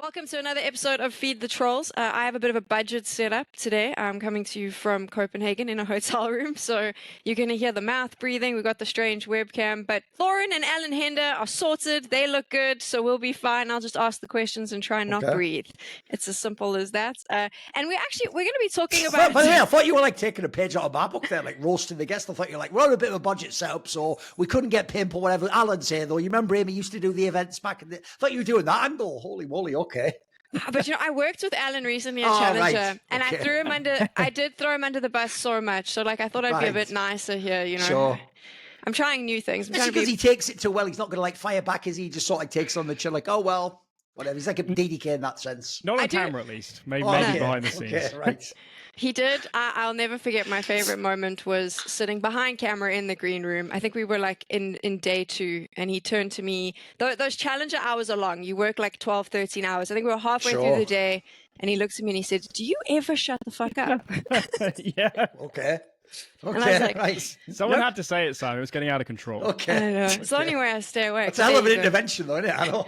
Welcome to another episode of Feed the Trolls. I have a bit of a budget setup today. I'm coming to you from Copenhagen in a hotel room, so you're going to hear the mouth breathing. We've got the strange webcam, but Thorin and Allan Hender are sorted. They look good, so we'll be fine. I'll just ask the questions and try and not breathe. It's as simple as that. And we're going to be talking about... By the way, I thought you were like taking a page out of my book there, like roasting the guest. I thought you were like, we're on a bit of a budget setup, so we couldn't get pimp or whatever. Allan's here, though. You remember him? He used to do the events back in the... I thought you were doing that angle. Holy moly, okay. But I worked with Allan recently at Challenger, and I threw him under. I did throw him under the bus so much. So I thought I'd be a bit nicer here. Sure. I'm trying new things. Because he takes it too well. He's not going to like fire back, is he? He just sort of takes on the chill, like, oh well, whatever. He's like a DDK in that sense. Not on camera, at least. Maybe behind the scenes. Okay, right. He did. I'll never forget my favorite moment was sitting behind camera in the green room. I think we were like in day 2, and he turned to me. Those Challenger hours are long. You work like 12, 13 hours. I think we were halfway through the day, and he looked at me and he said, "Do you ever shut the fuck up?" Yeah. Okay. And I was like, right. Someone had to say it, Simon. It was getting out of control. Okay. I don't know. It's the only way I stay awake. It's a hell of an intervention, though, isn't it? I know.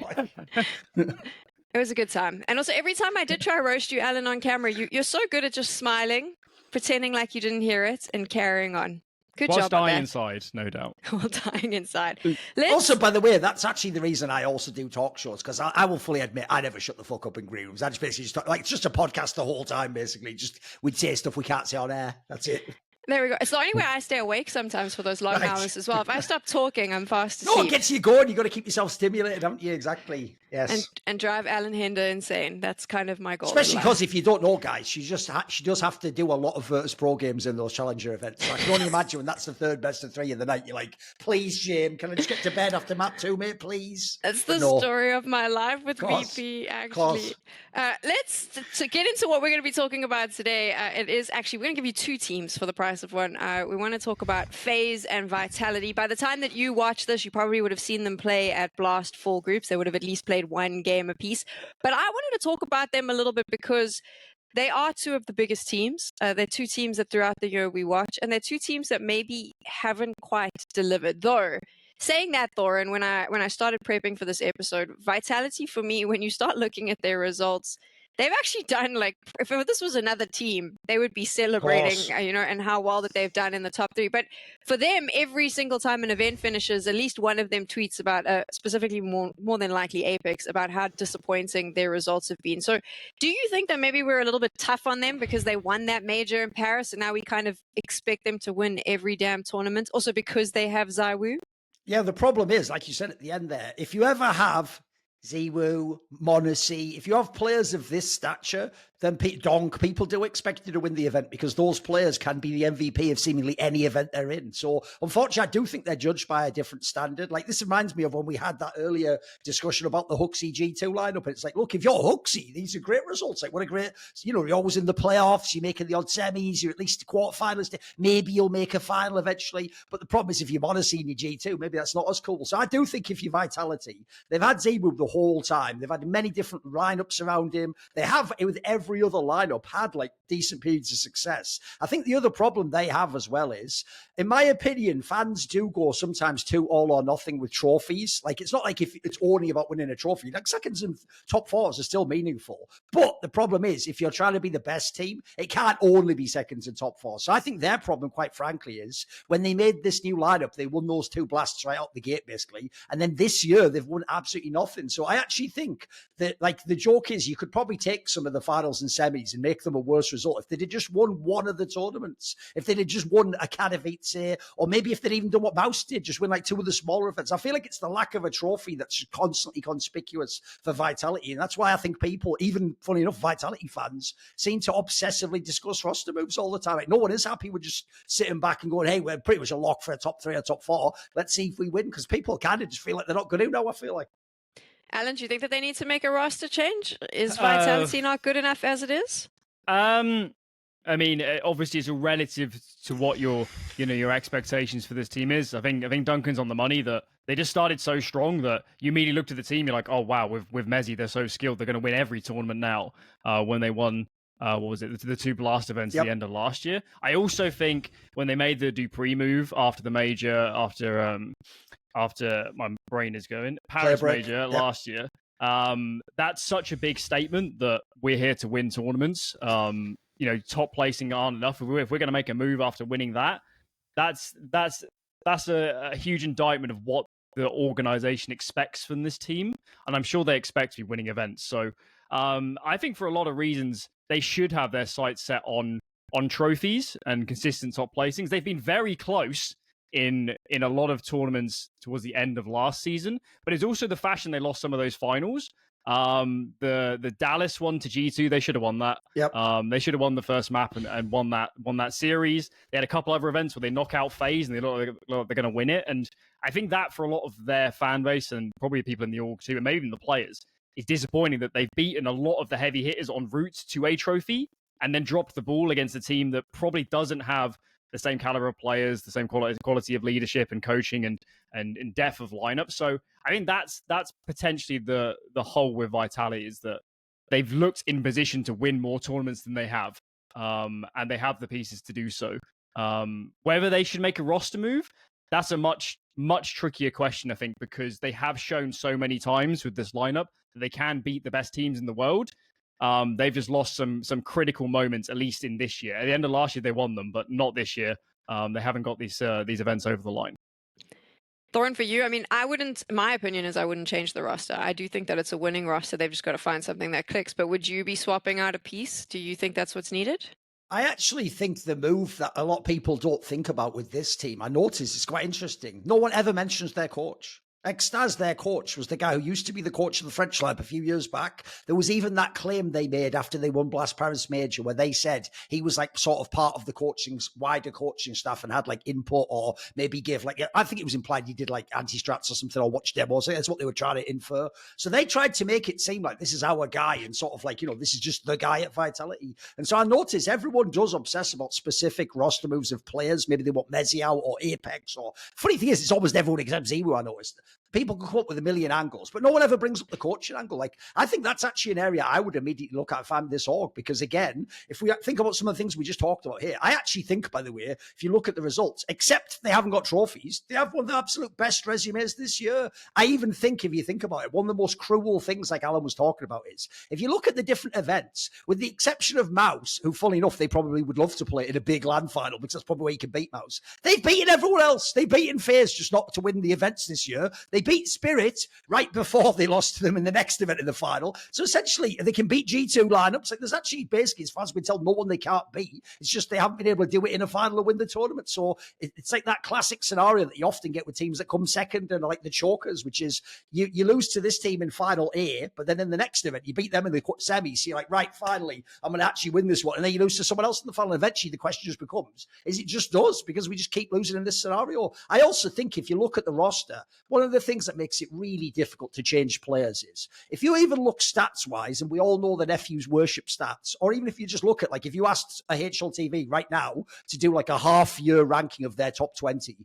It was a good time. And also, every time I did try to roast you, Allan, on camera, you're so good at just smiling, pretending like you didn't hear it, and carrying on. Good Whilst job. dying inside, no doubt. While dying inside. Also, by the way, that's actually the reason I also do talk shows, because I will fully admit I never shut the fuck up in green rooms. I just basically just talk, like, it's just a podcast the whole time, basically. Just we'd say stuff we can't say on air. That's it. There we go. It's the only way I stay awake sometimes for those long hours as well. If I stop talking, I'm fast asleep. No, it gets you going. You've got to keep yourself stimulated, haven't you? Exactly. Yes. And drive Allan Hender insane. That's kind of my goal. Especially because if you don't know, guys, she does have to do a lot of Virtus Pro games in those Challenger events. So I can only imagine when that's the third best of 3 of the night, you're like, please, Jim, can I just get to bed after map 2, mate, please? That's the story of my life with VP, actually. Let's get into what we're going to be talking about today. We're going to give you 2 teams for the price of 1. We want to talk about FaZe and Vitality. By the time that you watch this, you probably would have seen them play at Blast full groups. They would have at least played 1 game apiece. But I wanted to talk about them a little bit because they are 2 of the biggest teams. They're 2 teams that throughout the year we watch, and they're 2 teams that maybe haven't quite delivered. Though, saying that, Thorin, when I started prepping for this episode, Vitality, for me, when you start looking at their results, they've actually done, like, if this was another team, they would be celebrating, and how well that they've done in the top 3. But for them, every single time an event finishes, at least one of them tweets about, specifically more than likely Apex, about how disappointing their results have been. So do you think that maybe we're a little bit tough on them because they won that major in Paris, and now we kind of expect them to win every damn tournament, also because they have ZywOo? Yeah, the problem is, like you said at the end there, if you ever have ZywOo, Monacy, if you have players of this stature, then people do expect you to win the event because those players can be the MVP of seemingly any event they're in. So unfortunately, I do think they're judged by a different standard. Like, this reminds me of when we had that earlier discussion about the Huxley G2 lineup. It's like, look, if you're Huxley, these are great results. Like, what a great, you're always in the playoffs, you're making the odd semis, you're at least a quarterfinalist. Maybe you'll make a final eventually. But the problem is if you're Monacy in your G2, maybe that's not as cool. So I do think if you're Vitality, they've had ZywOo the whole time. They've had many different lineups around him. They have, with every other lineup, had like decent periods of success. I think the other problem they have as well is, in my opinion, fans do go sometimes too all or nothing with trophies. Like, it's not like if it's only about winning a trophy. Like, seconds and top 4s are still meaningful. But the problem is, if you're trying to be the best team, it can't only be seconds and top 4. So I think their problem, quite frankly, is when they made this new lineup, they won those 2 blasts right out the gate, basically. And then this year, they've won absolutely nothing. So I actually think that, like, the joke is you could probably take some of the finals and semis and make them a worse result if they'd just won one of the tournaments. If they'd just won a Katowice, or maybe if they'd even done what Mouse did, just win like 2 of the smaller events. I feel like it's the lack of a trophy that's constantly conspicuous for Vitality. And that's why I think people, even funny enough, Vitality fans, seem to obsessively discuss roster moves all the time. Like, no one is happy with just sitting back and going, hey, we're pretty much a lock for a top 3 or top 4. Let's see if we win. Because people kind of just feel like they're not going to now, I feel like. Alan, do you think that they need to make a roster change? Is Vitality not good enough as it is? I mean, obviously, it's a relative to what your expectations for this team is. I think Duncan's on the money that they just started so strong that you immediately looked at the team, you're like, oh wow, with Mezzi, they're so skilled, they're going to win every tournament now. When they won, what was it, the 2 blast events at the end of last year. I also think when they made the Dupree move after the major, after my brain is going, Paris major last year, That's such a big statement that we're here to win tournaments. Top placing aren't enough. If we're going to make a move after winning that, that's a huge indictment of what the organization expects from this team, and I'm sure they expect to be winning events. So I think for a lot of reasons they should have their sights set on trophies and consistent top placings. They've been very close in a lot of tournaments towards the end of last season, but it's also the fashion they lost some of those finals. The Dallas one to G2, they should have won that. Yep. They should have won the first map and won that series. They had a couple other events where they knock out FaZe and they look like they're going to win it. And I think that for a lot of their fan base and probably people in the org too, and maybe even the players, it's disappointing that they've beaten a lot of the heavy hitters en route to a trophy and then dropped the ball against a team that probably doesn't have the same caliber of players, the same quality of leadership and coaching and depth of lineup. So I think that's potentially the hole with Vitality, is that they've looked in position to win more tournaments than they have, and they have the pieces to do so. Whether they should make a roster move, that's a much trickier question, I think, because they have shown so many times with this lineup that they can beat the best teams in the world. They've just lost some critical moments, at least in this year. At the end of last year, they won them, but not this year. They haven't got these events over the line. Thorin, for you, I mean, my opinion is I wouldn't change the roster. I do think that it's a winning roster. They've just got to find something that clicks. But would you be swapping out a piece? Do you think that's what's needed? I actually think the move that a lot of people don't think about with this team, I notice it's quite interesting. No one ever mentions their coach. XTAZ, their coach, was the guy who used to be the coach of the French lab a few years back. There was even that claim they made after they won Blast Paris Major, where they said he was like sort of part of the wider coaching staff and had like input, or maybe give like, I think it was implied he did like anti-strats or something, or watch demos. That's what they were trying to infer. So they tried to make it seem like this is our guy and sort of like, this is just the guy at Vitality. And so I notice everyone does obsess about specific roster moves of players. Maybe they want Mezzi out or Apex, or funny thing is, it's almost everyone except ZywOo, I noticed. People can come up with a million angles, but no one ever brings up the coaching angle. Like, I think that's actually an area I would immediately look at if I'm this org, because again, if we think about some of the things we just talked about here, I actually think, by the way, if you look at the results, except they haven't got trophies, they have one of the absolute best resumes this year. I even think, if you think about it, one of the most cruel things, like Alan was talking about, is if you look at the different events, with the exception of Mouse, who, funnily enough, they probably would love to play in a big LAN final, because that's probably where you can beat Mouse. They've beaten everyone else. They've beaten FaZe, just not to win the events this year. They beat Spirit right before they lost to them in the next event in the final. So essentially, they can beat G2 lineups. Like, there's actually, basically, as far as we tell, no one they can't beat. It's just they haven't been able to do it in a final and win the tournament. So it's like that classic scenario that you often get with teams that come second and are like the chokers, which is you lose to this team in final A, but then in the next event, you beat them in the semis. So you're like, right, finally, I'm going to actually win this one. And then you lose to someone else in the final. And eventually, the question just becomes, is it just us? Because we just keep losing in this scenario. I also think if you look at the roster, one of the things that makes it really difficult to change players is, if you even look stats wise, and we all know the nephews worship stats, or even if you just look at, like, if you asked a HLTV right now to do like a half-year ranking of their top 20,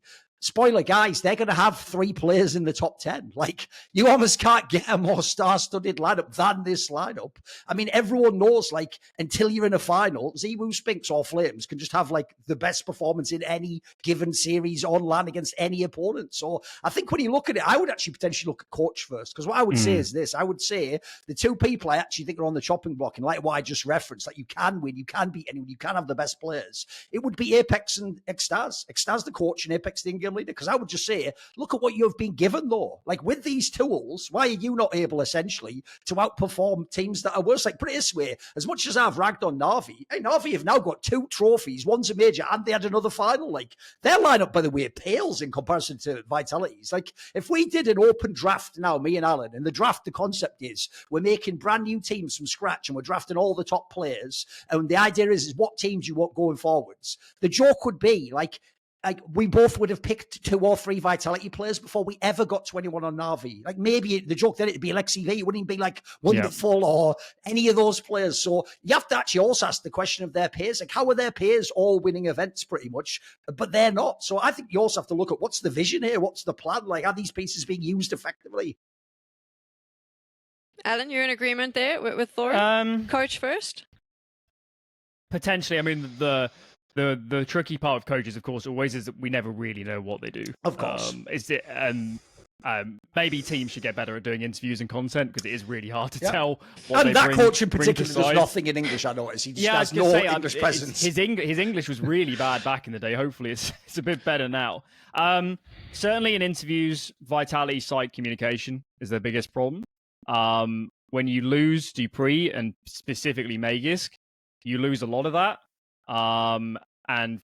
spoiler, guys, they're going to have 3 players in the top 10. Like, you almost can't get a more star-studded lineup than this lineup. I mean, everyone knows, like, until you're in a final, ZywOo, Spinks, or Flames can just have, like, the best performance in any given series on LAN against any opponent. So I think when you look at it, I would actually potentially look at coach first, because what I would say is this. I would say the 2 people I actually think are on the chopping block, and like what I just referenced, like, you can win, you can beat anyone, you can have the best players. It would be Apex and XTAZ. XTAZ the coach and Apex the in-game leader, because I would just say, look at what you've been given, though. Like, with these tools, why are you not able, essentially, to outperform teams that are worse? Like, put it this way, as much as I've ragged on Na'Vi, hey, Na'Vi have now got 2 trophies, one's a major, and they had another final. Like, their lineup, by the way, pales in comparison to Vitality's. Like, if we did an open draft now, me and Alan, and the draft, the concept is we're making brand new teams from scratch, and we're drafting all the top players, and the idea is what teams you want going forwards. The joke would be, like we both would have picked 2 or 3 Vitality players before we ever got to anyone on Na'Vi. Like, maybe the joke then it'd be like CV. It wouldn't even be like Wonderful or any of those players. So you have to actually also ask the question of their peers. Like, how are their peers all winning events pretty much, but they're not? So I think you also have to look at what's the vision here? What's the plan? Like, are these pieces being used effectively? Alan, you're in agreement there with Thorin? Coach first? Potentially. I mean, the tricky part of coaches, of course, always is that we never really know what they do. Of course. maybe teams should get better at doing interviews and content because it is really hard to tell what and they that bring, coach in bring particular to does side. nothing in English, I noticed. He just has I was no gonna say, English presence. His English was really bad back in the day. Hopefully it's a bit better now. Certainly in interviews, Vitality side communication is their biggest problem. When you lose Dupree and specifically Magisk, you lose a lot of that. And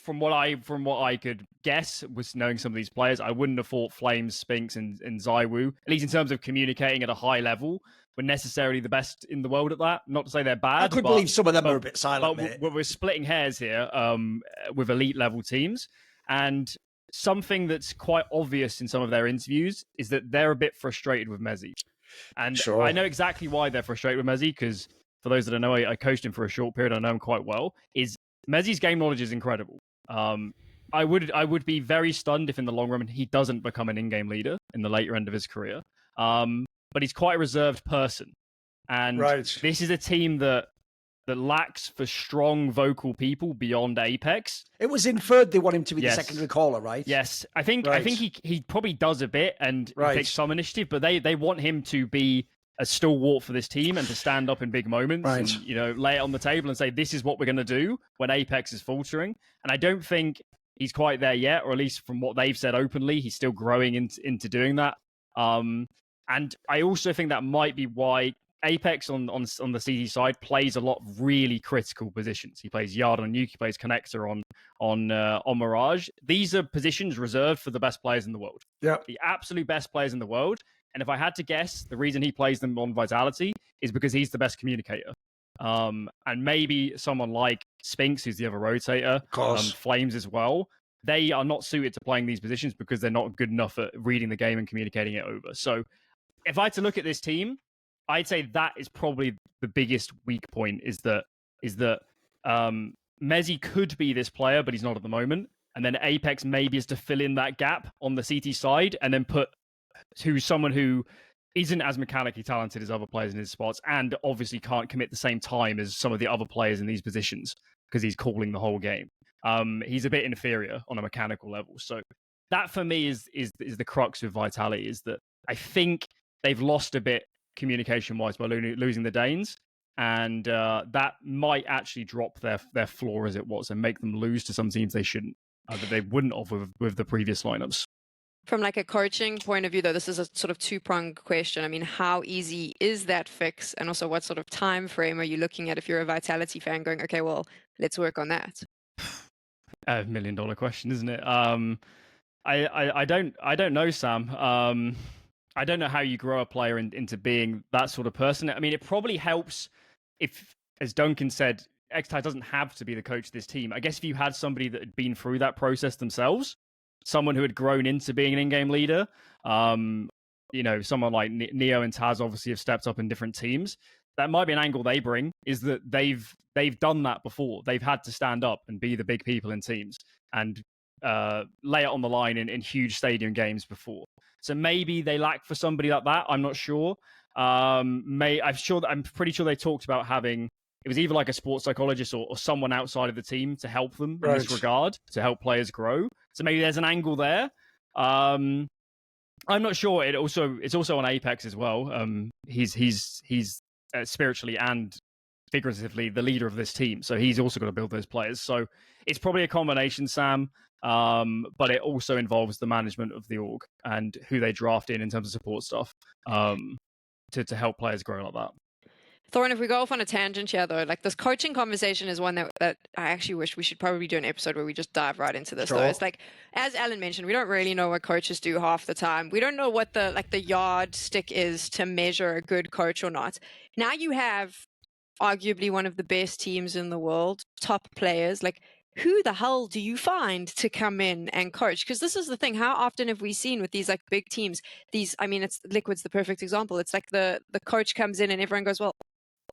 from what I could guess, was knowing some of these players, I wouldn't have thought Flames, Spinks, and ZywOo, at least in terms of communicating at a high level, were necessarily the best in the world at that. Not to say they're bad. I could believe some of them are a bit silent, mate. We're splitting hairs here with elite level teams. And something that's quite obvious in some of their interviews is that they're a bit frustrated with Mezzy. And sure. I know exactly why they're frustrated with Mezzy, because for those that don't know, I coached him for a short period. I know him quite well. Mezzy's game knowledge is incredible. I would be very stunned if in the long run he doesn't become an in-game leader in the later end of his career. But he's quite a reserved person. And this is a team that lacks for strong vocal people beyond Apex. It was inferred they want him to be the secondary caller, right? Yes. I think he probably does a bit and takes some initiative, but they want him to be a stalwart for this team and to stand up in big moments and, lay it on the table and say, this is what we're going to do when Apex is faltering. And I don't think he's quite there yet, or at least from what they've said openly, he's still growing into doing that. And I also think that might be why Apex on the CT side plays a lot of really critical positions. He plays Yard on Nuke, he plays Connector on Mirage. These are positions reserved for the best players in the world. Yeah, the absolute best players in the world. And if I had to guess, the reason he plays them on Vitality is because he's the best communicator. And maybe someone like Spinks, who's the other rotator, Flames as well, they are not suited to playing these positions because they're not good enough at reading the game and communicating it over. So if I had to look at this team, I'd say that is probably the biggest weak point, is that Mezzy could be this player, but he's not at the moment. And then Apex maybe is to fill in that gap on the CT side and then put to someone who isn't as mechanically talented as other players in his spots and obviously can't commit the same time as some of the other players in these positions because he's calling the whole game. He's a bit inferior on a mechanical level. So that for me is the crux with Vitality, is that I think they've lost a bit communication-wise by losing the Danes, and that might actually drop their floor as it was and make them lose to some teams they shouldn't, that they wouldn't have with the previous lineups. From like a coaching point of view, though, this is a sort of two-pronged question. I mean, how easy is that fix? And also, what sort of time frame are you looking at if you're a Vitality fan going, okay, well, let's work on that? A $1 million question, isn't it? I don't know, Sam. I don't know how you grow a player into being that sort of person. I mean, it probably helps if, as Duncan said, XTQZZZ doesn't have to be the coach of this team. I guess if you had somebody that had been through that process themselves, someone who had grown into being an in-game leader, someone like Neo and Taz obviously have stepped up in different teams. That might be an angle they bring, is that they've done that before. They've had to stand up and be the big people in teams and lay it on the line in huge stadium games before. So maybe they lack for somebody like that. I'm not sure. I'm pretty sure they talked about having, it was either like a sports psychologist or someone outside of the team to help them in this regard, to help players grow. So maybe there's an angle there. I'm not sure. It's also on Apex as well. He's spiritually and figuratively the leader of this team, so he's also got to build those players. So it's probably a combination, Sam. But it also involves the management of the org and who they draft in terms of support stuff to help players grow like that. Thorin, if we go off on a tangent here, though, like this coaching conversation is one that I actually wish we should probably do an episode where we just dive right into this. Sure. Though it's like, as Alan mentioned, we don't really know what coaches do half the time. We don't know what the yardstick is to measure a good coach or not. Now you have arguably one of the best teams in the world, top players, like. Who the hell do you find to come in and coach? Because this is the thing. How often have we seen with these like big teams, it's Liquid's the perfect example. It's like the coach comes in and everyone goes, well,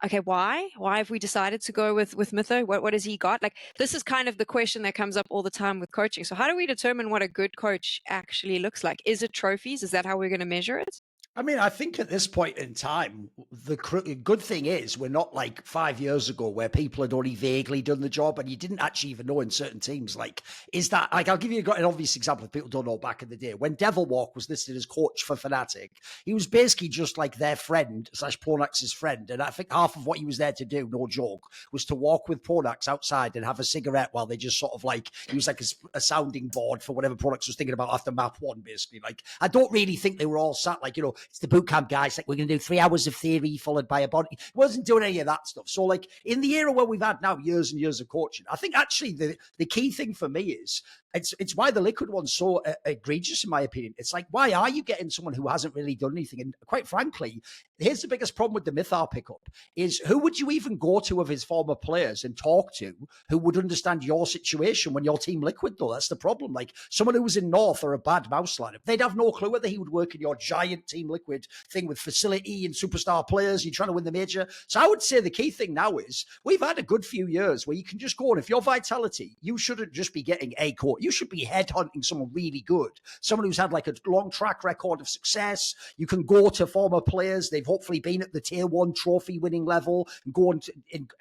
okay, why? Why have we decided to go with Mytho? What has he got? Like, this is kind of the question that comes up all the time with coaching. So how do we determine what a good coach actually looks like? Is it trophies? Is that how we're going to measure it? I mean, I think at this point in time, the good thing is we're not like 5 years ago where people had only vaguely done the job and you didn't actually even know in certain teams. Like, is that, like, I'll give you an obvious example if people don't know back in the day. When Devilwalk was listed as coach for Fnatic, he was basically just like their friend / Pronax's friend. And I think half of what he was there to do, no joke, was to walk with Pronax outside and have a cigarette while they just sort of like, he was like a sounding board for whatever Pronax was thinking about after map one, basically. Like, I don't really think they were all sat like, it's the boot camp guys, like we're going to do 3 hours of theory followed by a body. He wasn't doing any of that stuff. So like in the era where we've had now years and years of coaching, I think actually the key thing for me is it's why the Liquid one's so egregious in my opinion. It's like, why are you getting someone who hasn't really done anything? And quite frankly, here's the biggest problem with the Mythar pickup is who would you even go to of his former players and talk to who would understand your situation when you're Team Liquid though? That's the problem. Like someone who was in North or a bad mouse lineup, they'd have no clue whether he would work in your giant Team Liquid thing with facility and superstar players. You're trying to win the major. So I would say the key thing now is we've had a good few years where you can just go, and if you're Vitality, you shouldn't just be getting a coach. You should be headhunting someone really good, someone who's had like a long track record of success. You can go to former players. They've hopefully been at the tier 1 trophy winning level and go and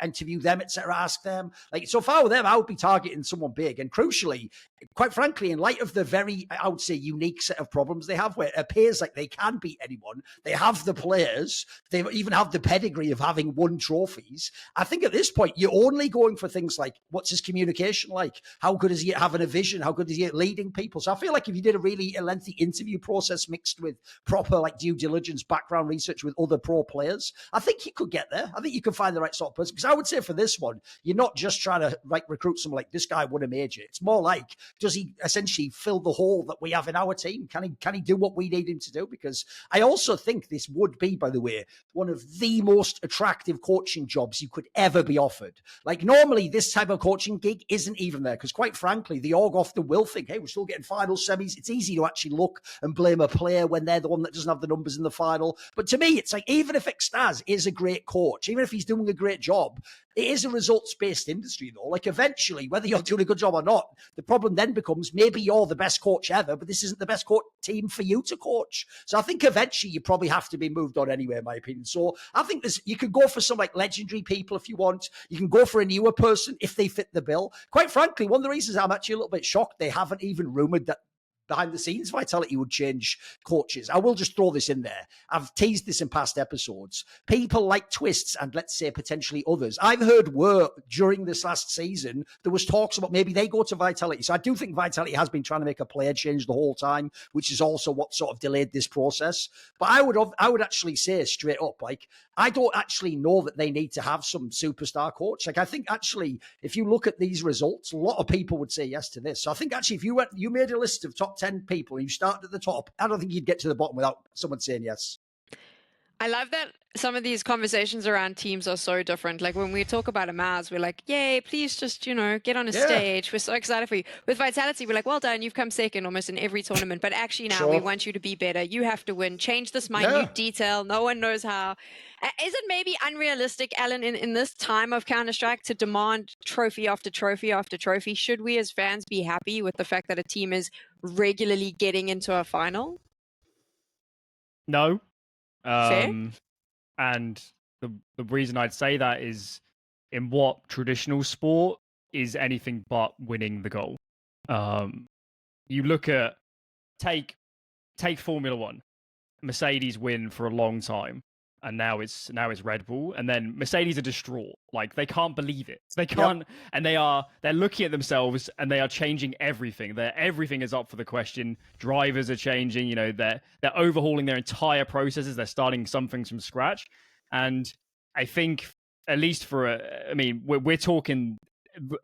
interview them, etc. Ask them. Like, so if I were them, I would be targeting someone big. And crucially, quite frankly, in light of the very, I would say, unique set of problems they have where it appears like they can beat anyone, they have the players, they even have the pedigree of having won trophies. I think at this point, you're only going for things like, what's his communication like? How good is he at having a vision? How good is he at leading people? So I feel like if you did a really lengthy interview process mixed with proper like due diligence, background research with other pro players, I think you could get there. I think you can find the right sort of person. Because I would say for this one, you're not just trying to like recruit someone like this guy won a major. It's more like, does he essentially fill the hole that we have in our team? Can he do what we need him to do? Because I also think this would be, by the way, one of the most attractive coaching jobs you could ever be offered. Like normally this type of coaching gig isn't even there because quite frankly, the org often will think, hey, we're still getting final semis. It's easy to actually look and blame a player when they're the one that doesn't have the numbers in the final. But to me, it's like, even if Xtaz is a great coach, even if he's doing a great job, it is a results-based industry though. Like eventually, whether you're doing a good job or not, the problem then becomes maybe you're the best coach ever, but this isn't the best team for you to coach. So I think eventually you probably have to be moved on anyway, in my opinion. So I think you can go for some like legendary people if you want. You can go for a newer person if they fit the bill. Quite frankly, one of the reasons I'm actually a little bit shocked they haven't even rumored that behind the scenes Vitality would change coaches. I will just throw this in there. I've teased this in past episodes. People like Twists and let's say potentially others. I've heard word during this last season, there was talks about maybe they go to Vitality. So I do think Vitality has been trying to make a player change the whole time, which is also what sort of delayed this process. But I would actually say straight up, like, I don't actually know that they need to have some superstar coach. Like, I think actually, if you look at these results, a lot of people would say yes to this. So I think actually, if you made a list of top 10 people and you started at the top, I don't think you'd get to the bottom without someone saying yes. I love that some of these conversations around teams are so different. Like when we talk about a Maz, we're like, yay, please just, get on a stage. We're so excited for you. With Vitality, we're like, well done, you've come second almost in every tournament. But actually now we want you to be better. You have to win. Change this minute detail. No one knows how. Is it maybe unrealistic, Alan, in this time of Counter-Strike to demand trophy after trophy after trophy? Should we as fans be happy with the fact that a team is regularly getting into a final? No. Fair? And the reason I'd say that is in what traditional sport is anything but winning the goal. You look at take Formula One. Mercedes win for a long time, and now it's Red Bull, and then Mercedes are distraught. Like they can't believe it. They can't, and they're looking at themselves and they are changing everything. Everything is up for the question. Drivers are changing. They're overhauling their entire processes. They're starting something from scratch, and I think at least we're talking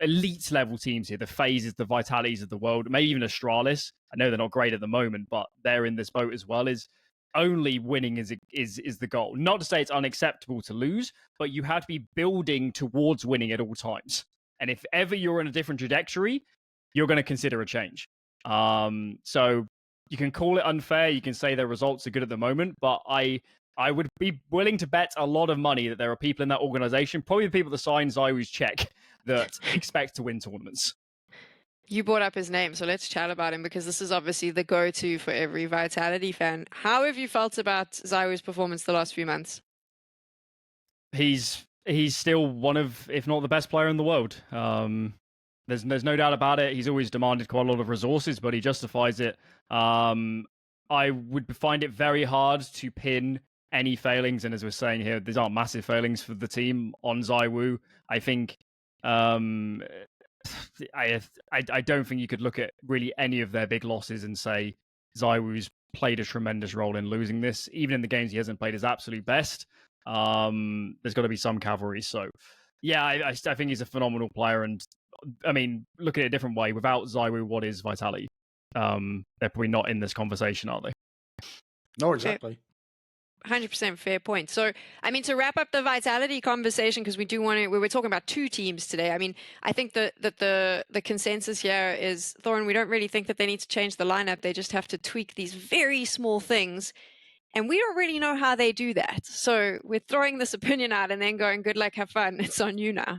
elite level teams here. The FaZes, the Vitalities of the world, maybe even Astralis. I know they're not great at the moment, but they're in this boat as well. Is only winning is the goal. Not to say it's unacceptable to lose, but you have to be building towards winning at all times. And if ever you're in a different trajectory, you're going to consider a change. So you can call it unfair. You can say their results are good at the moment, but I would be willing to bet a lot of money that there are people in that organization, probably the people that sign ZywOo's check, that expect to win tournaments. You brought up his name, so let's chat about him because this is obviously the go-to for every Vitality fan. How have you felt about ZywOo's performance the last few months? He's still one of, if not the best player in the world. There's no doubt about it. He's always demanded quite a lot of resources, but he justifies it. I would find it very hard to pin any failings, and as we're saying here, these aren't massive failings for the team on ZywOo. I think I don't think you could look at really any of their big losses and say ZywOo's played a tremendous role in losing this. Even in the games he hasn't played his absolute best, there's got to be some cavalry. So, yeah, I think he's a phenomenal player. And I mean, look at it a different way. Without ZywOo, what is Vitality? They're probably not in this conversation, are they? No, exactly. 100% fair point. So, I mean, to wrap up the Vitality conversation, because we were talking about two teams today. I mean, I think that the consensus here is, Thorin, we don't really think that they need to change the lineup. They just have to tweak these very small things. And we don't really know how they do that. So we're throwing this opinion out and then going, good luck, have fun. It's on you now.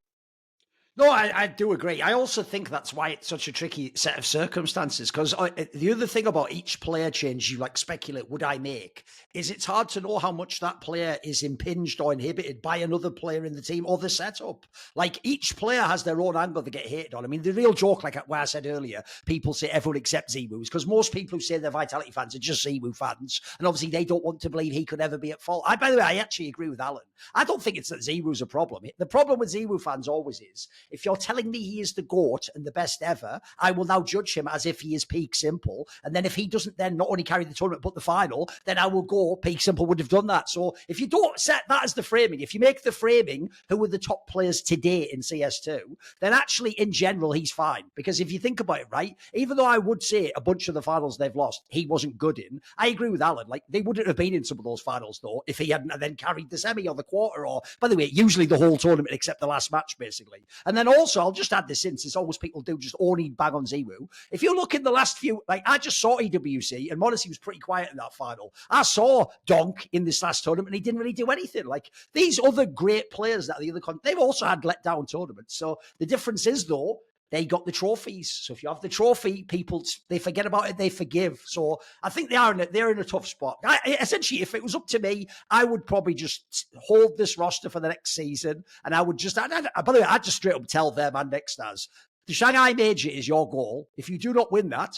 No, I do agree. I also think that's why it's such a tricky set of circumstances. Because the other thing about each player change you speculate, would I make, is it's hard to know how much that player is impinged or inhibited by another player in the team or the setup. Like, each player has their own angle they get hated on. I mean, the real joke, like what I said earlier, people say everyone except ZywOo, is because most people who say they're Vitality fans are just ZywOo fans. And obviously they don't want to believe he could ever be at fault. By the way, I actually agree with Alan. I don't think it's that ZywOo's a problem. The problem with ZywOo fans always is, if you're telling me he is the GOAT and the best ever, I will now judge him as if he is peak simple. And then if he doesn't then not only carry the tournament but the final, then I will go peak simple would have done that. So if you don't set that as the framing, if you make the framing who are the top players today in CS2, then actually in general he's fine. Because if you think about it, right, even though I would say a bunch of the finals they've lost he wasn't good in, I agree with Alan. Like, they wouldn't have been in some of those finals though if he hadn't then carried the semi or the quarter, or, by the way, usually the whole tournament except the last match basically. And then also, I'll just add this in, since always people do just only bang on ZywOo. If you look in the last few, like, I just saw EWC and Modesty was pretty quiet in that final. I saw Donk in this last tournament and he didn't really do anything. Like, these other great players that the other they've also had let down tournaments. So the difference is though, they got the trophies. So if you have the trophy, people, they forget about it, they forgive. So I think they're in a tough spot. Essentially, if it was up to me, I would probably just hold this roster for the next season. And I would just, by the way, I'd just straight up tell them and Nextars, the Shanghai Major is your goal. If you do not win that,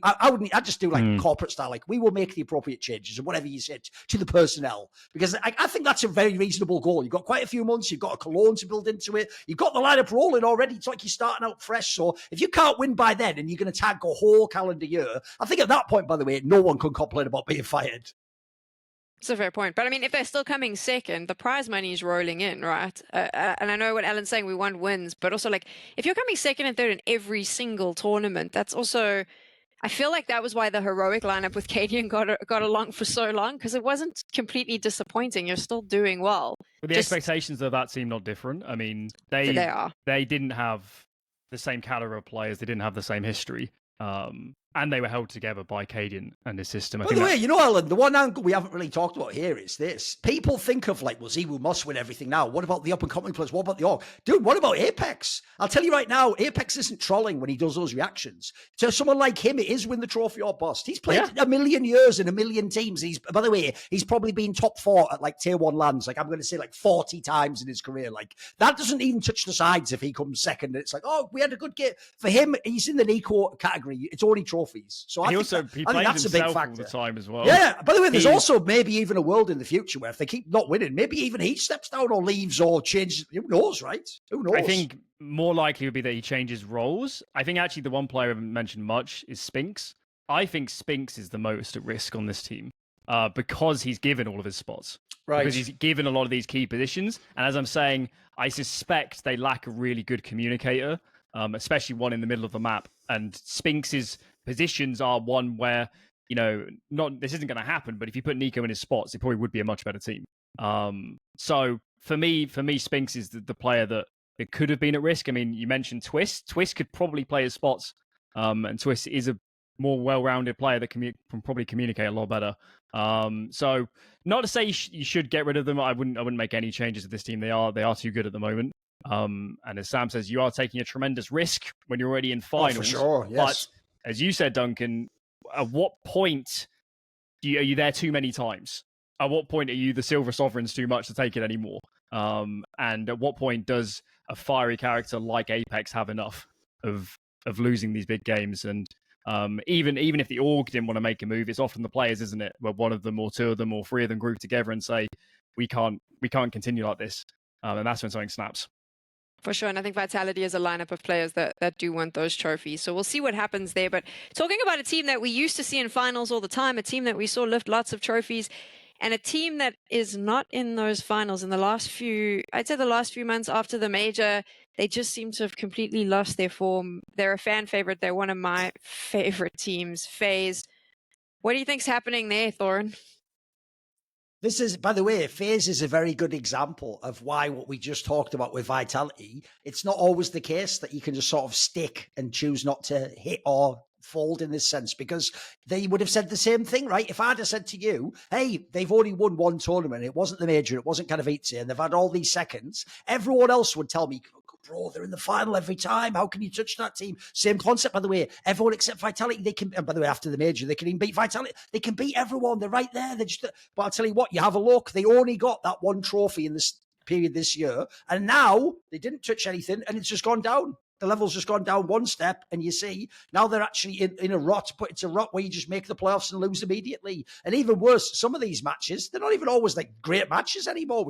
I'd just do like corporate style, like, we will make the appropriate changes and whatever you said to the personnel, because I think that's a very reasonable goal. You've got quite a few months, you've got a Cologne to build into it, you've got the lineup rolling already. It's like you're starting out fresh. So if you can't win by then and you're going to tag a whole calendar year, I think at that point, by the way, no one can complain about being fired. It's a fair point. But I mean, if they're still coming second, the prize money is rolling in, right? And I know what Alan's saying, we want wins, but also, like, if you're coming second and third in every single tournament, that's also, I feel like that was why the heroic lineup with karrigan got along for so long, because it wasn't completely disappointing. You're still doing well. But the expectations of that seem not different. I mean, they didn't have the same caliber of players. They didn't have the same history. And they were held together by karrigan and his system. By the way, you know, Alan, the one angle we haven't really talked about here is this. People think of, like, well, ZywOo must win everything now. What about the up-and-coming players? What about the org? Dude, what about Apex? I'll tell you right now, Apex isn't trolling when he does those reactions. To someone like him, it is win the trophy or bust. He's played a million years in a million teams. By the way, he's probably been top 4 at, like, tier 1 lands. Like, I'm going to say, like, 40 times in his career. Like, that doesn't even touch the sides if he comes second. It's like, oh, we had a good game. For him, he's in the Nico category. It's only trophies. So I think that's a big factor all the time as well. Yeah. By the way, there's also maybe even a world in the future where if they keep not winning, maybe even he steps down or leaves or changes. Who knows, right? Who knows? I think more likely would be that he changes roles. I think actually the one player I haven't mentioned much is Spinks. I think Spinks is the most at risk on this team because he's given all of his spots. Right. Because he's given a lot of these key positions. And as I'm saying, I suspect they lack a really good communicator, especially one in the middle of the map. And Spinks's positions are one where, you know, this isn't going to happen, but if you put Nico in his spots, it probably would be a much better team. So for me, Spinks is the player that it could have been at risk. I mean, you mentioned Twist. Twist could probably play his spots, and Twist is a more well-rounded player that can probably communicate a lot better. So not to say you should get rid of them. I wouldn't make any changes to this team. They are too good at the moment. And as Sam says, you are taking a tremendous risk when you're already in finals. For sure, yes. But as you said, Duncan, at what point are you there too many times? At what point are you the Silver Sovereigns too much to take it anymore? And at what point does a fiery character like Apex have enough of losing these big games? And even if the org didn't want to make a move, it's often the players, isn't it? Where one of them or two of them or three of them group together and say, we can't continue like this. And that's when something snaps. For sure, and I think Vitality is a lineup of players that do want those trophies. So we'll see what happens there. But talking about a team that we used to see in finals all the time, a team that we saw lift lots of trophies, and a team that is not in those finals in the last few months after the major, they just seem to have completely lost their form. They're a fan favorite. They're one of my favorite teams, FaZe. What do you think's happening there, Thorin? This is, by the way, FaZe is a very good example of why what we just talked about with Vitality, it's not always the case that you can just sort of stick and choose not to hit or fold in this sense, because they would have said the same thing, right? If I'd have said to you, hey, they've only won one tournament, it wasn't the major, it wasn't kind of 8 and they've had all these seconds, everyone else would tell me, bro, they're in the final every time. How can you touch that team? Same concept, by the way. Everyone except Vitality, they can, and by the way, after the major, they can even beat Vitality. They can beat everyone. They're right there. But I'll tell you what, you have a look. They only got that one trophy in this period this year. And now they didn't touch anything and it's just gone down. The level's just gone down one step, and you see now they're actually in a rot, but it's a rot where you just make the playoffs and lose immediately. And even worse, some of these matches, they're not even always like great matches anymore,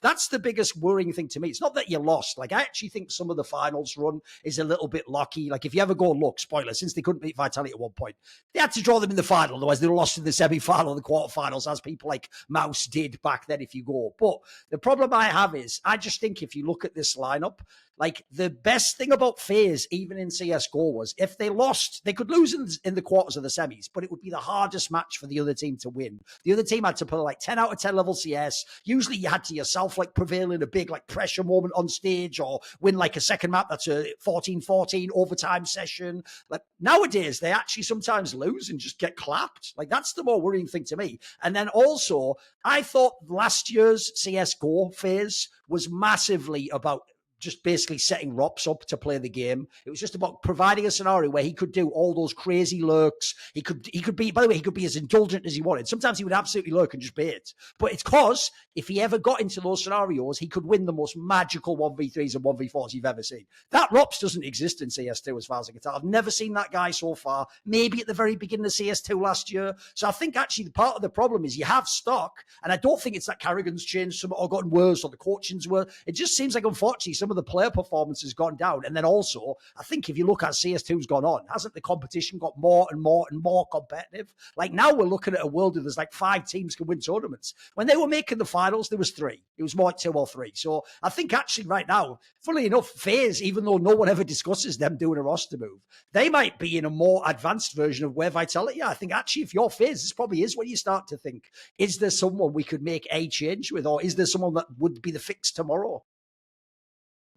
that's the biggest worrying thing to me. It's not that you lost. Like, I actually think some of the finals run is a little bit lucky. Like, if you ever go look, spoiler, since they couldn't beat Vitality at one point, they had to draw them in the final, otherwise they lost in the semi-final, the quarterfinals, as people like Mouse did back then if you go. But the problem I have is, I just think if you look at this lineup, like, the best thing about FaZe, even in CSGO, was if they lost, they could lose in the quarters of the semis, but it would be the hardest match for the other team to win. The other team had to put like 10 out of 10 level CS. Usually you had to yourself like prevail in a big like pressure moment on stage, or win like a second map that's a 14-14 overtime session. Like, nowadays, they actually sometimes lose and just get clapped. Like, that's the more worrying thing to me. And then also, I thought last year's CSGO FaZe was massively about just basically setting Rops up to play the game. It was just about providing a scenario where he could do all those crazy lurks. He could be, by the way, he could be as indulgent as he wanted. Sometimes he would absolutely lurk and just bait. But it's because if he ever got into those scenarios, he could win the most magical 1v3s and 1v4s you've ever seen. That Rops doesn't exist in CS2 as far as I can tell. I've never seen that guy so far. Maybe at the very beginning of CS2 last year. So I think actually part of the problem is you have stock, and I don't think it's that karrigan's changed some or gotten worse or the coaching's worse. It just seems like, unfortunately, some of the player performance has gone down. And then also, I think if you look at CS2's gone on, hasn't the competition got more and more and more competitive? Like, now we're looking at a world where there's like 5 teams can win tournaments. When they were making the finals, there was 3. It was more like 2 or 3. So I think actually right now, funnily enough, FaZe, even though no one ever discusses them doing a roster move, they might be in a more advanced version of where Vitality are. I think actually if you're FaZe, this probably is when you start to think, is there someone we could make a change with, or is there someone that would be the fix tomorrow?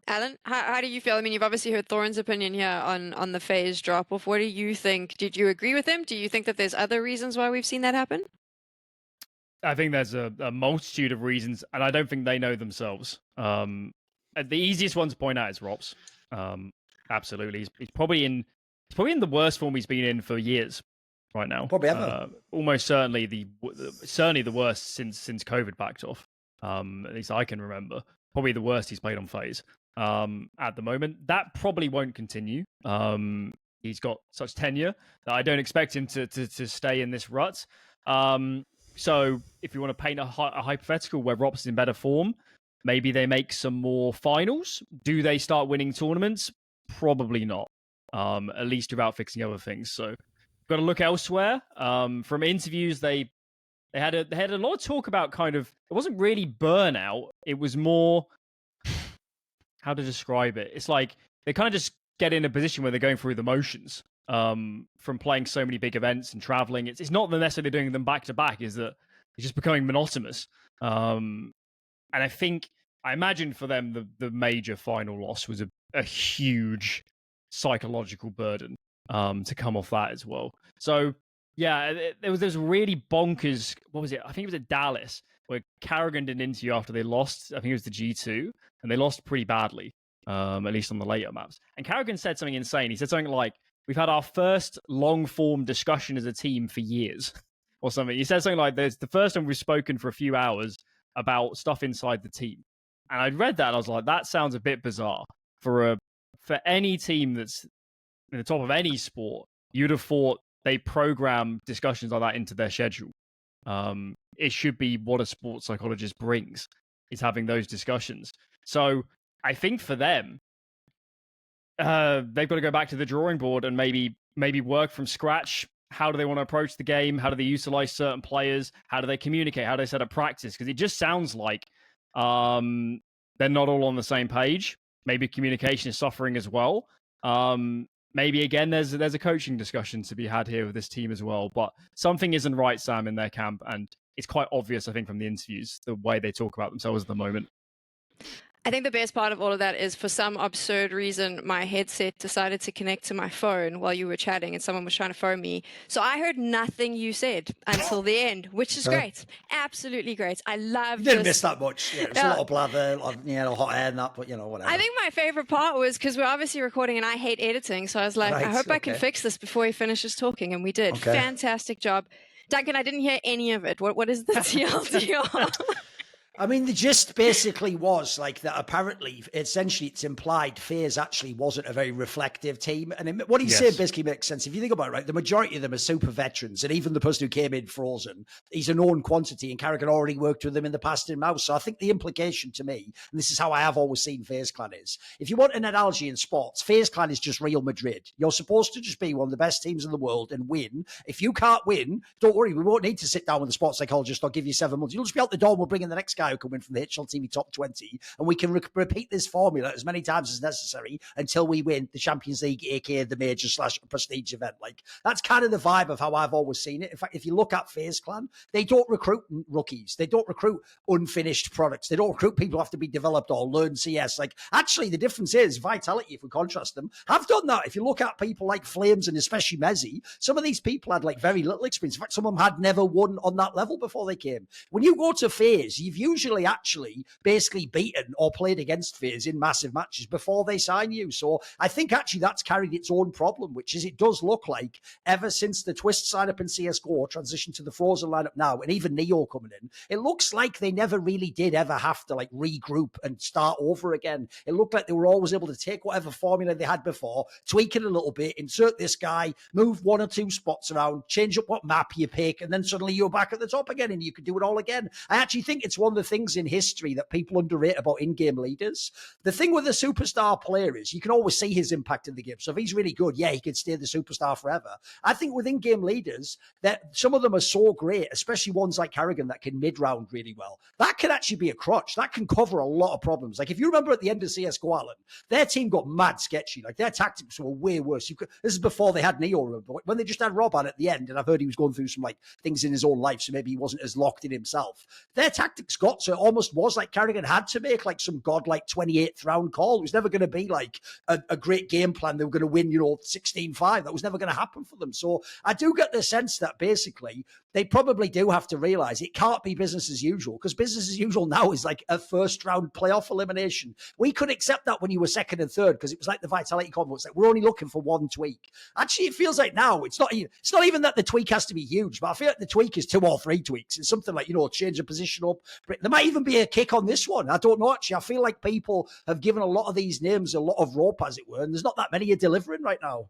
Alan, how do you feel? I mean, you've obviously heard Thorin's opinion here on the FaZe drop-off. What do you think? Did you agree with him? Do you think that there's other reasons why we've seen that happen? I think there's a multitude of reasons, and I don't think they know themselves. The easiest one to point out is Rops. Absolutely. He's probably in the worst form he's been in for years right now. Probably ever. Almost certainly the worst since COVID backed off. At least I can remember. Probably the worst he's played on FaZe. At the moment, that probably won't continue. He's got such tenure that I don't expect him to stay in this rut. So if you want to paint a hypothetical where Rops is in better form, maybe they make some more finals. Do they start winning tournaments? Probably not. At least without fixing other things. So got to look elsewhere. From interviews, they had a lot of talk about kind of, it wasn't really burnout. It was more, how to describe it. It's like they kind of just get in a position where they're going through the motions from playing so many big events and traveling. It's not necessarily doing them back to back, is that it's just becoming monotonous. And I imagine for them, the major final loss was a huge psychological burden to come off that as well. So yeah, there was really bonkers, what was it? I think it was at Dallas, where karrigan did an interview after they lost, I think it was the G2, and they lost pretty badly. at least on the later maps. And karrigan said something insane. He said something like, "We've had our first long-form discussion as a team for years," or something. He said something like, "There's the first time we've spoken for a few hours about stuff inside the team." And I'd read that, and I was like, that sounds a bit bizarre for any team that's in the top of any sport. You'd have thought they program discussions like that into their schedule. It should be what a sports psychologist brings, is having those discussions. So I think for them, they've got to go back to the drawing board and maybe work from scratch. How do they want to approach the game? How do they utilize certain players? How do they communicate? How do they set up practice? Because it just sounds like they're not all on the same page. Maybe communication is suffering as well. Maybe again, there's a coaching discussion to be had here with this team as well. But something isn't right, Sam, in their camp, and it's quite obvious, I think, from the interviews, the way they talk about themselves at the moment. I think the best part of all of that is, for some absurd reason, my headset decided to connect to my phone while you were chatting and someone was trying to phone me. So I heard nothing you said until the end, which is great. Absolutely great. I love You didn't miss that much. Yeah, it's a lot of blather, hot air and that, but whatever. I think my favorite part was because we're obviously recording and I hate editing. So I was like, I hope I can fix this before he finishes talking. And we did. Okay. Fantastic job. Duncan, I didn't hear any of it. What is the TLDR? I mean, the gist basically was like that apparently, essentially, it's implied FaZe actually wasn't a very reflective team. And what he's saying basically makes sense. If you think about it, right, the majority of them are super veterans. And even the person who came in frozen, he's a known quantity. And karrigan already worked with them in the past in Mouse. So I think the implication to me, and this is how I have always seen FaZe Clan, is if you want an analogy in sports, FaZe Clan is just Real Madrid. You're supposed to just be one of the best teams in the world and win. If you can't win, don't worry. We won't need to sit down with the sports psychologist or give you 7 months. You'll just be out the door and we'll bring in the next guy who can win from the HLTV top 20, and we can repeat this formula as many times as necessary until we win the Champions League, aka the major / prestige event. Like, that's kind of the vibe of how I've always seen it. In fact, if you look at FaZe Clan, they don't recruit rookies. They don't recruit unfinished products. They don't recruit people who have to be developed or learn CS. Like, actually, the difference is Vitality, if we contrast them, have done that. If you look at people like Flames and especially Mezzy, some of these people had like very little experience. In fact, some of them had never won on that level before they came. When you go to FaZe, you've usually actually basically beaten or played against FaZe in massive matches before they sign you. So I think actually that's carried its own problem, which is it does look like ever since the Twist sign up in CSGO, transition to the Frozen lineup now, and even Neo coming in, it looks like they never really did ever have to like regroup and start over again. It looked like they were always able to take whatever formula they had before, tweak it a little bit, insert this guy, move 1 or 2 spots around, change up what map you pick, and then suddenly you're back at the top again and you could do it all again. I actually think it's one of the things in history that people underrate about in-game leaders. The thing with a superstar player is you can always see his impact in the game. So if he's really good, yeah, he could stay the superstar forever. I think with in-game leaders, that some of them are so great, especially ones like karrigan that can mid-round really well. That can actually be a crutch. That can cover a lot of problems. Like if you remember at the end of CSGO, Alan, their team got mad sketchy. Like their tactics were way worse. This is before they had Neo, remember? When they just had Robban at the end, and I've heard he was going through some like things in his own life, so maybe he wasn't as locked in himself. Their tactics got so it almost was like karrigan had to make like some godlike 28th round call. It was never going to be like a great game plan. They were going to win, 16-5. That was never going to happen for them. So I do get the sense that basically they probably do have to realize it can't be business as usual, because business as usual now is like a first round playoff elimination. We could accept that when you were second and third because it was like the Vitality convo. It's like we're only looking for one tweak. Actually, it feels like now it's not even that the tweak has to be huge, but I feel like the tweak is 2 or 3 tweaks. It's something like, change a position up. There might even be a kick on this one. I don't know, actually. I feel like people have given a lot of these names a lot of rope, as it were, and there's not that many are delivering right now.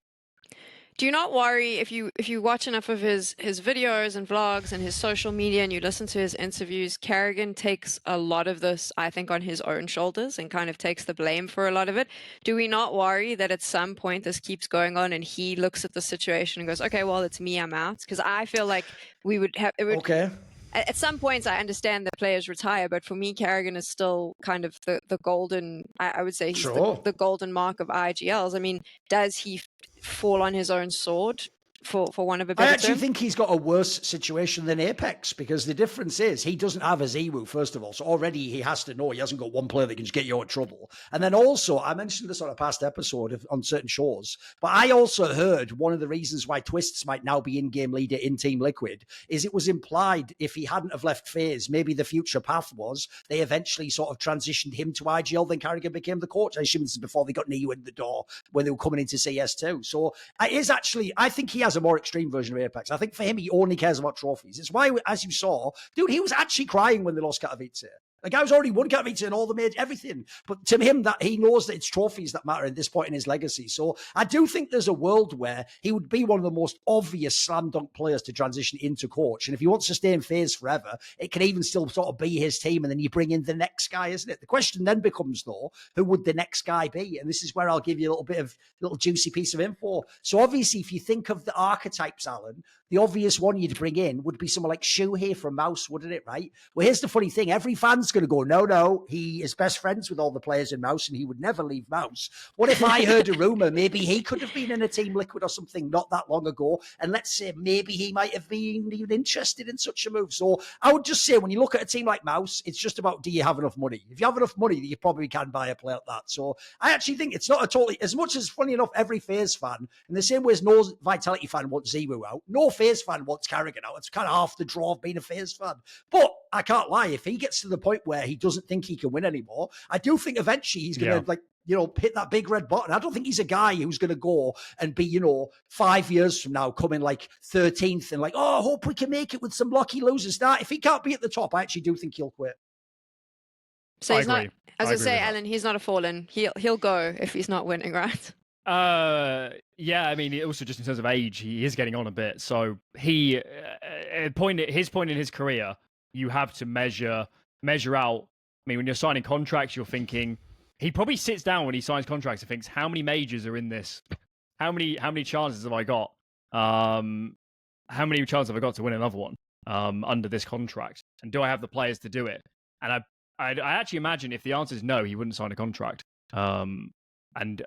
Do not worry if you watch enough of his videos and vlogs and his social media and you listen to his interviews. karrigan takes a lot of this, I think, on his own shoulders and kind of takes the blame for a lot of it. Do we not worry that at some point this keeps going on and he looks at the situation and goes, okay, well, it's me, I'm out? Because I feel like we would have... Okay. At some points, I understand that players retire, but for me, karrigan is still kind of the golden, I would say he's the golden mark of IGLs. I mean, does he fall on his own sword for one of a better I actually term? think he's got a worse situation than Apex, because the difference is he doesn't have a ZywOo, first of all. So already he has to know he hasn't got one player that can just get you out of trouble. And then also, I mentioned this on a past episode on certain shows, but I also heard one of the reasons why Twists might now be in-game leader in Team Liquid is it was implied if he hadn't have left FaZe, maybe the future path was they eventually sort of transitioned him to IGL, then karrigan became the coach. I assume this is before they got Neo in the door when they were coming into CS2. So it is actually, I think he has a more extreme version of Apex. I think for him, he only cares about trophies. It's why, as you saw, dude, he was actually crying when they lost Katowice. The guy's already won Katowice and all the major everything. But to him, that he knows that it's trophies that matter at this point in his legacy. So I do think there's a world where he would be one of the most obvious slam dunk players to transition into coach. And if he wants to stay in FaZe forever, it can even still sort of be his team. And then you bring in the next guy, isn't it? The question then becomes, though, who would the next guy be? And this is where I'll give you a little juicy piece of info. So obviously, if you think of the archetypes, Alan, the obvious one you'd bring in would be someone like Shuhei from Mouse, wouldn't it, right? Well, here's the funny thing. Every fan's going to go, no, he is best friends with all the players in Mouse and he would never leave Mouse. What if I heard a rumor, maybe he could have been in a Team Liquid or something not that long ago, and let's say maybe he might have been even interested in such a move. So I would just say when you look at a team like Mouse, it's just about, do you have enough money? If you have enough money, you probably can buy a player like that. So I actually think it's not a totally, as much as, funny enough, every FaZe fan, in the same way as no Vitality fan wants ZywOo out, no FaZe fan wants karrigan out. It's kind of half the draw of being a FaZe fan. But I can't lie, if he gets to the point where he doesn't think he can win anymore, I do think eventually he's going to hit that big red button. I don't think he's a guy who's going to go and be, 5 years from now coming like 13th and like, I hope we can make it with some lucky losers. Now, if he can't be at the top, I actually do think he'll quit. So he's not, as I say, Alan, he's not a fallen. He'll go if he's not winning, right? Yeah, I mean, also just in terms of age, he is getting on a bit. So his point in his career, you have to measure out. I mean, when you're signing contracts, you're thinking he probably sits down when he signs contracts and thinks, how many majors are in this? How many chances have I got? How many chances have I got to win another one under this contract? And do I have the players to do it? And I actually imagine if the answer is no, he wouldn't sign a contract. And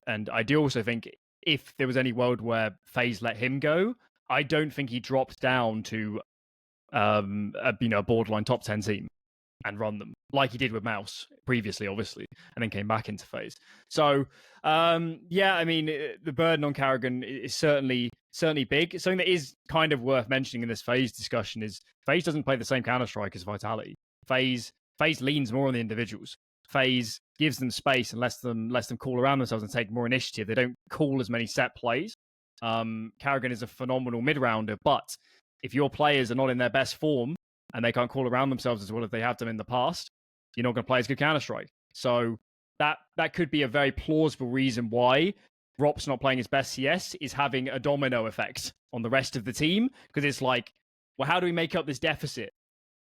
I do also think if there was any world where FaZe let him go, I don't think he dropped down to a borderline top 10 team and run them like he did with Mouse previously, obviously, and then came back into FaZe. So yeah, I mean, the burden on karrigan is certainly big. Something that is kind of worth mentioning in this FaZe discussion is FaZe doesn't play the same Counter-Strike as Vitality. FaZe leans more on the individuals. FaZe gives them space and lets them call around themselves and take more initiative. They don't call as many set plays. karrigan is a phenomenal mid-rounder, but if your players are not in their best form and they can't call around themselves as well as they have done in the past, you're not going to play as good Counter-Strike. So that could be a very plausible reason why Rop's not playing his best CS is having a domino effect on the rest of the team, because it's like, well, how do we make up this deficit?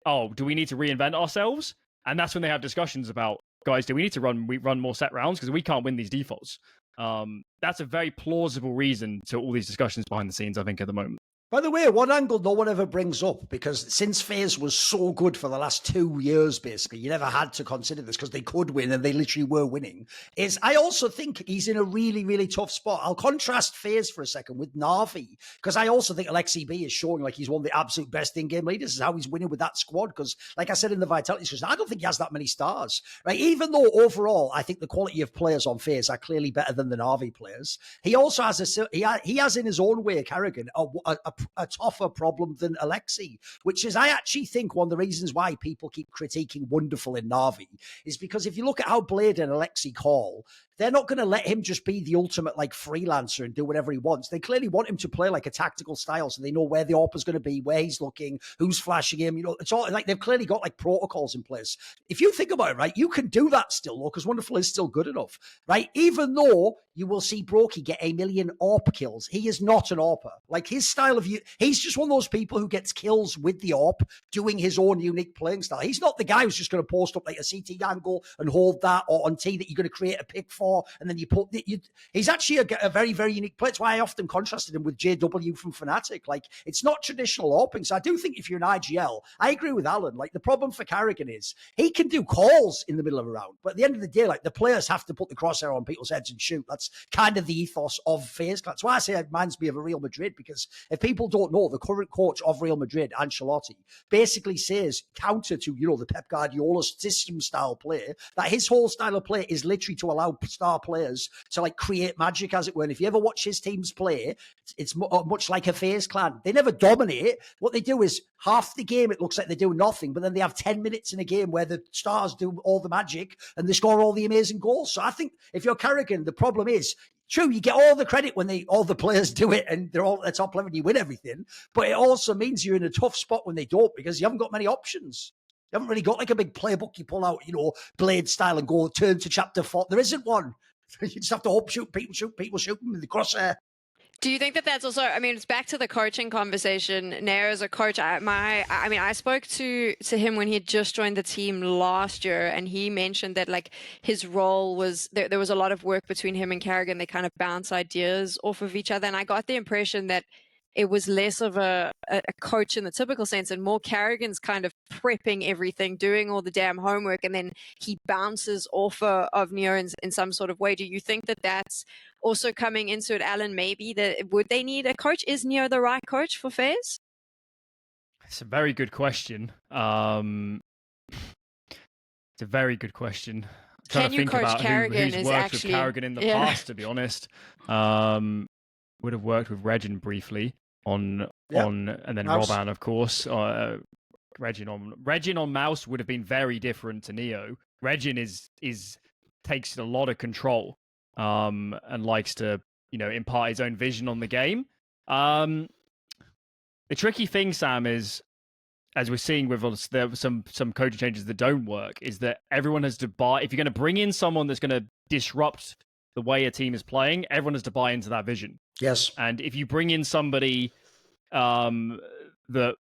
Oh, do we need to reinvent ourselves? And that's when they have discussions about, guys, do we need to run more set rounds because we can't win these defaults? That's a very plausible reason to all these discussions behind the scenes, I think, at the moment. By the way, one angle no one ever brings up, because since FaZe was so good for the last 2 years, basically, you never had to consider this because they could win and they literally were winning, is I also think he's in a really, really tough spot. I'll contrast FaZe for a second with Na'Vi, because I also think Alexi B is showing like he's one of the absolute best in-game leaders. This is how he's winning with that squad, because like I said in the Vitality discussion, I don't think he has that many stars, right? Even though overall, I think the quality of players on FaZe are clearly better than the Na'Vi players. He also has he has in his own way, karrigan, a tougher problem than Alexi, which is, I actually think, one of the reasons why people keep critiquing Wonderful in Na'Vi is because if you look at how Blade and Alexi call, they're not going to let him just be the ultimate like freelancer and do whatever he wants. They clearly want him to play like a tactical style, so they know where the AWP is going to be, where he's looking, who's flashing him. You know, it's all like they've clearly got like protocols in place. If you think about it, right, you can do that still, though, because Wonderful is still good enough, right? Even though you will see Brokey get 1 million AWP kills, he is not an AWPer. Like his style of he's just one of those people who gets kills with the AWP, doing his own unique playing style. He's not the guy who's just going to post up like a CT angle and hold that, or on T that you're going to create a pick for. for, and then you put he's actually a very, very unique player. That's why I often contrasted him with JW from Fnatic. Like, it's not traditional AWPing. So I do think if you're an IGL, I agree with Alan. Like, the problem for karrigan is he can do calls in the middle of a round, but at the end of the day, like, the players have to put the crosshair on people's heads and shoot. That's kind of the ethos of FaZe. That's why I say it reminds me of a Real Madrid, because if people don't know, the current coach of Real Madrid, Ancelotti, basically says, counter to, the Pep Guardiola system style play, that his whole style of play is literally to allow star players to, like, create magic, as it were. And if you ever watch his teams play, it's much like a FaZe clan. They never dominate. What they do is half the game, it looks like they do nothing, but then they have 10 minutes in a game where the stars do all the magic and they score all the amazing goals. So I think if you're karrigan, the problem is, true, you get all the credit when all the players do it and they're all at the top level and you win everything. But it also means you're in a tough spot when they don't, because you haven't got many options. You haven't really got like a big playbook you pull out, blade style and go turn to chapter 4. There isn't one. You just have to hope, shoot them in the crosshair. Do you think that that's also, it's back to the coaching conversation. Nair as a coach, I spoke to him when he had just joined the team last year, and he mentioned that, like, his role was, there was a lot of work between him and karrigan. They kind of bounce ideas off of each other, and I got the impression that it was less of a coach in the typical sense and more karrigan's kind of prepping everything, doing all the damn homework, and then he bounces off of Neo in some sort of way. Do you think that that's also coming into it, Alan, maybe, that would they need a coach? Is Neo the right coach for FaZe? It's a very good question. It's a very good question. Can you coach karrigan? Who's worked with karrigan in the past, to be honest. Would have worked with Regin briefly on and then Mouse. Roban, of course. Regin on Mouse would have been very different to Neo. Regin takes a lot of control and likes to impart his own vision on the game. The tricky thing, Sam, is, as we're seeing with some coaching changes that don't work, is that everyone has to buy. If you're going to bring in someone that's going to disrupt the way a team is playing, everyone has to buy into that vision. Yes. And if you bring in somebody that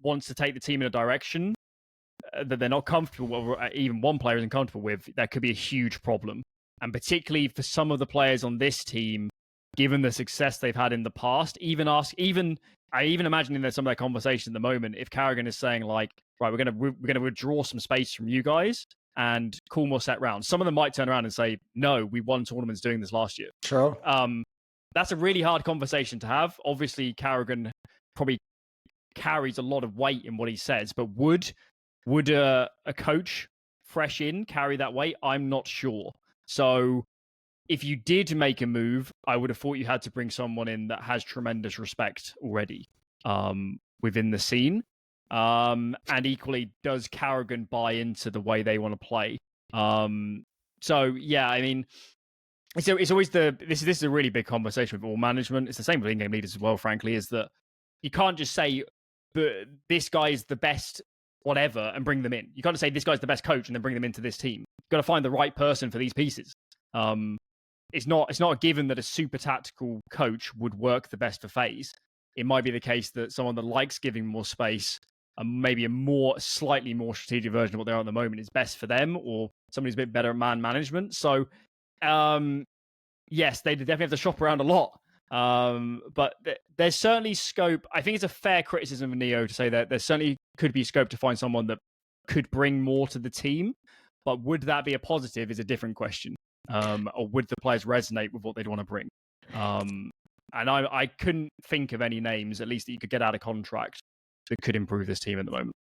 wants to take the team in a direction that they're not comfortable, or even one player isn't comfortable with, that could be a huge problem. And particularly for some of the players on this team, given the success they've had in the past, I even imagine in some of their conversation at the moment, if karrigan is saying, like, right, we're gonna withdraw some space from you guys and call more set rounds, some of them might turn around and say, no, we won tournaments doing this last year. Sure. That's a really hard conversation to have. Obviously, karrigan probably carries a lot of weight in what he says, but would a coach fresh in carry that weight? I'm not sure. So if you did make a move, I would have thought you had to bring someone in that has tremendous respect already within the scene. And equally, does karrigan buy into the way they want to play? So yeah, it's always this is a really big conversation with all management. It's the same with in-game leaders as well, frankly, is that you can't just say this guy is the best whatever and bring them in. You can't just say this guy's the best coach and then bring them into this team. You've got to find the right person for these pieces. It's not a given that a super tactical coach would work the best for FaZe. It might be the case that someone that likes giving more space and maybe a slightly more strategic version of what they are at the moment is best for them, or somebody who's a bit better at man management. So yes, they definitely have to shop around a lot. But there's certainly scope. I think it's a fair criticism of Neo to say that there certainly could be scope to find someone that could bring more to the team. But would that be a positive is a different question. Or would the players resonate with what they'd want to bring? And I couldn't think of any names, at least, that you could get out of contract that could improve this team at the moment.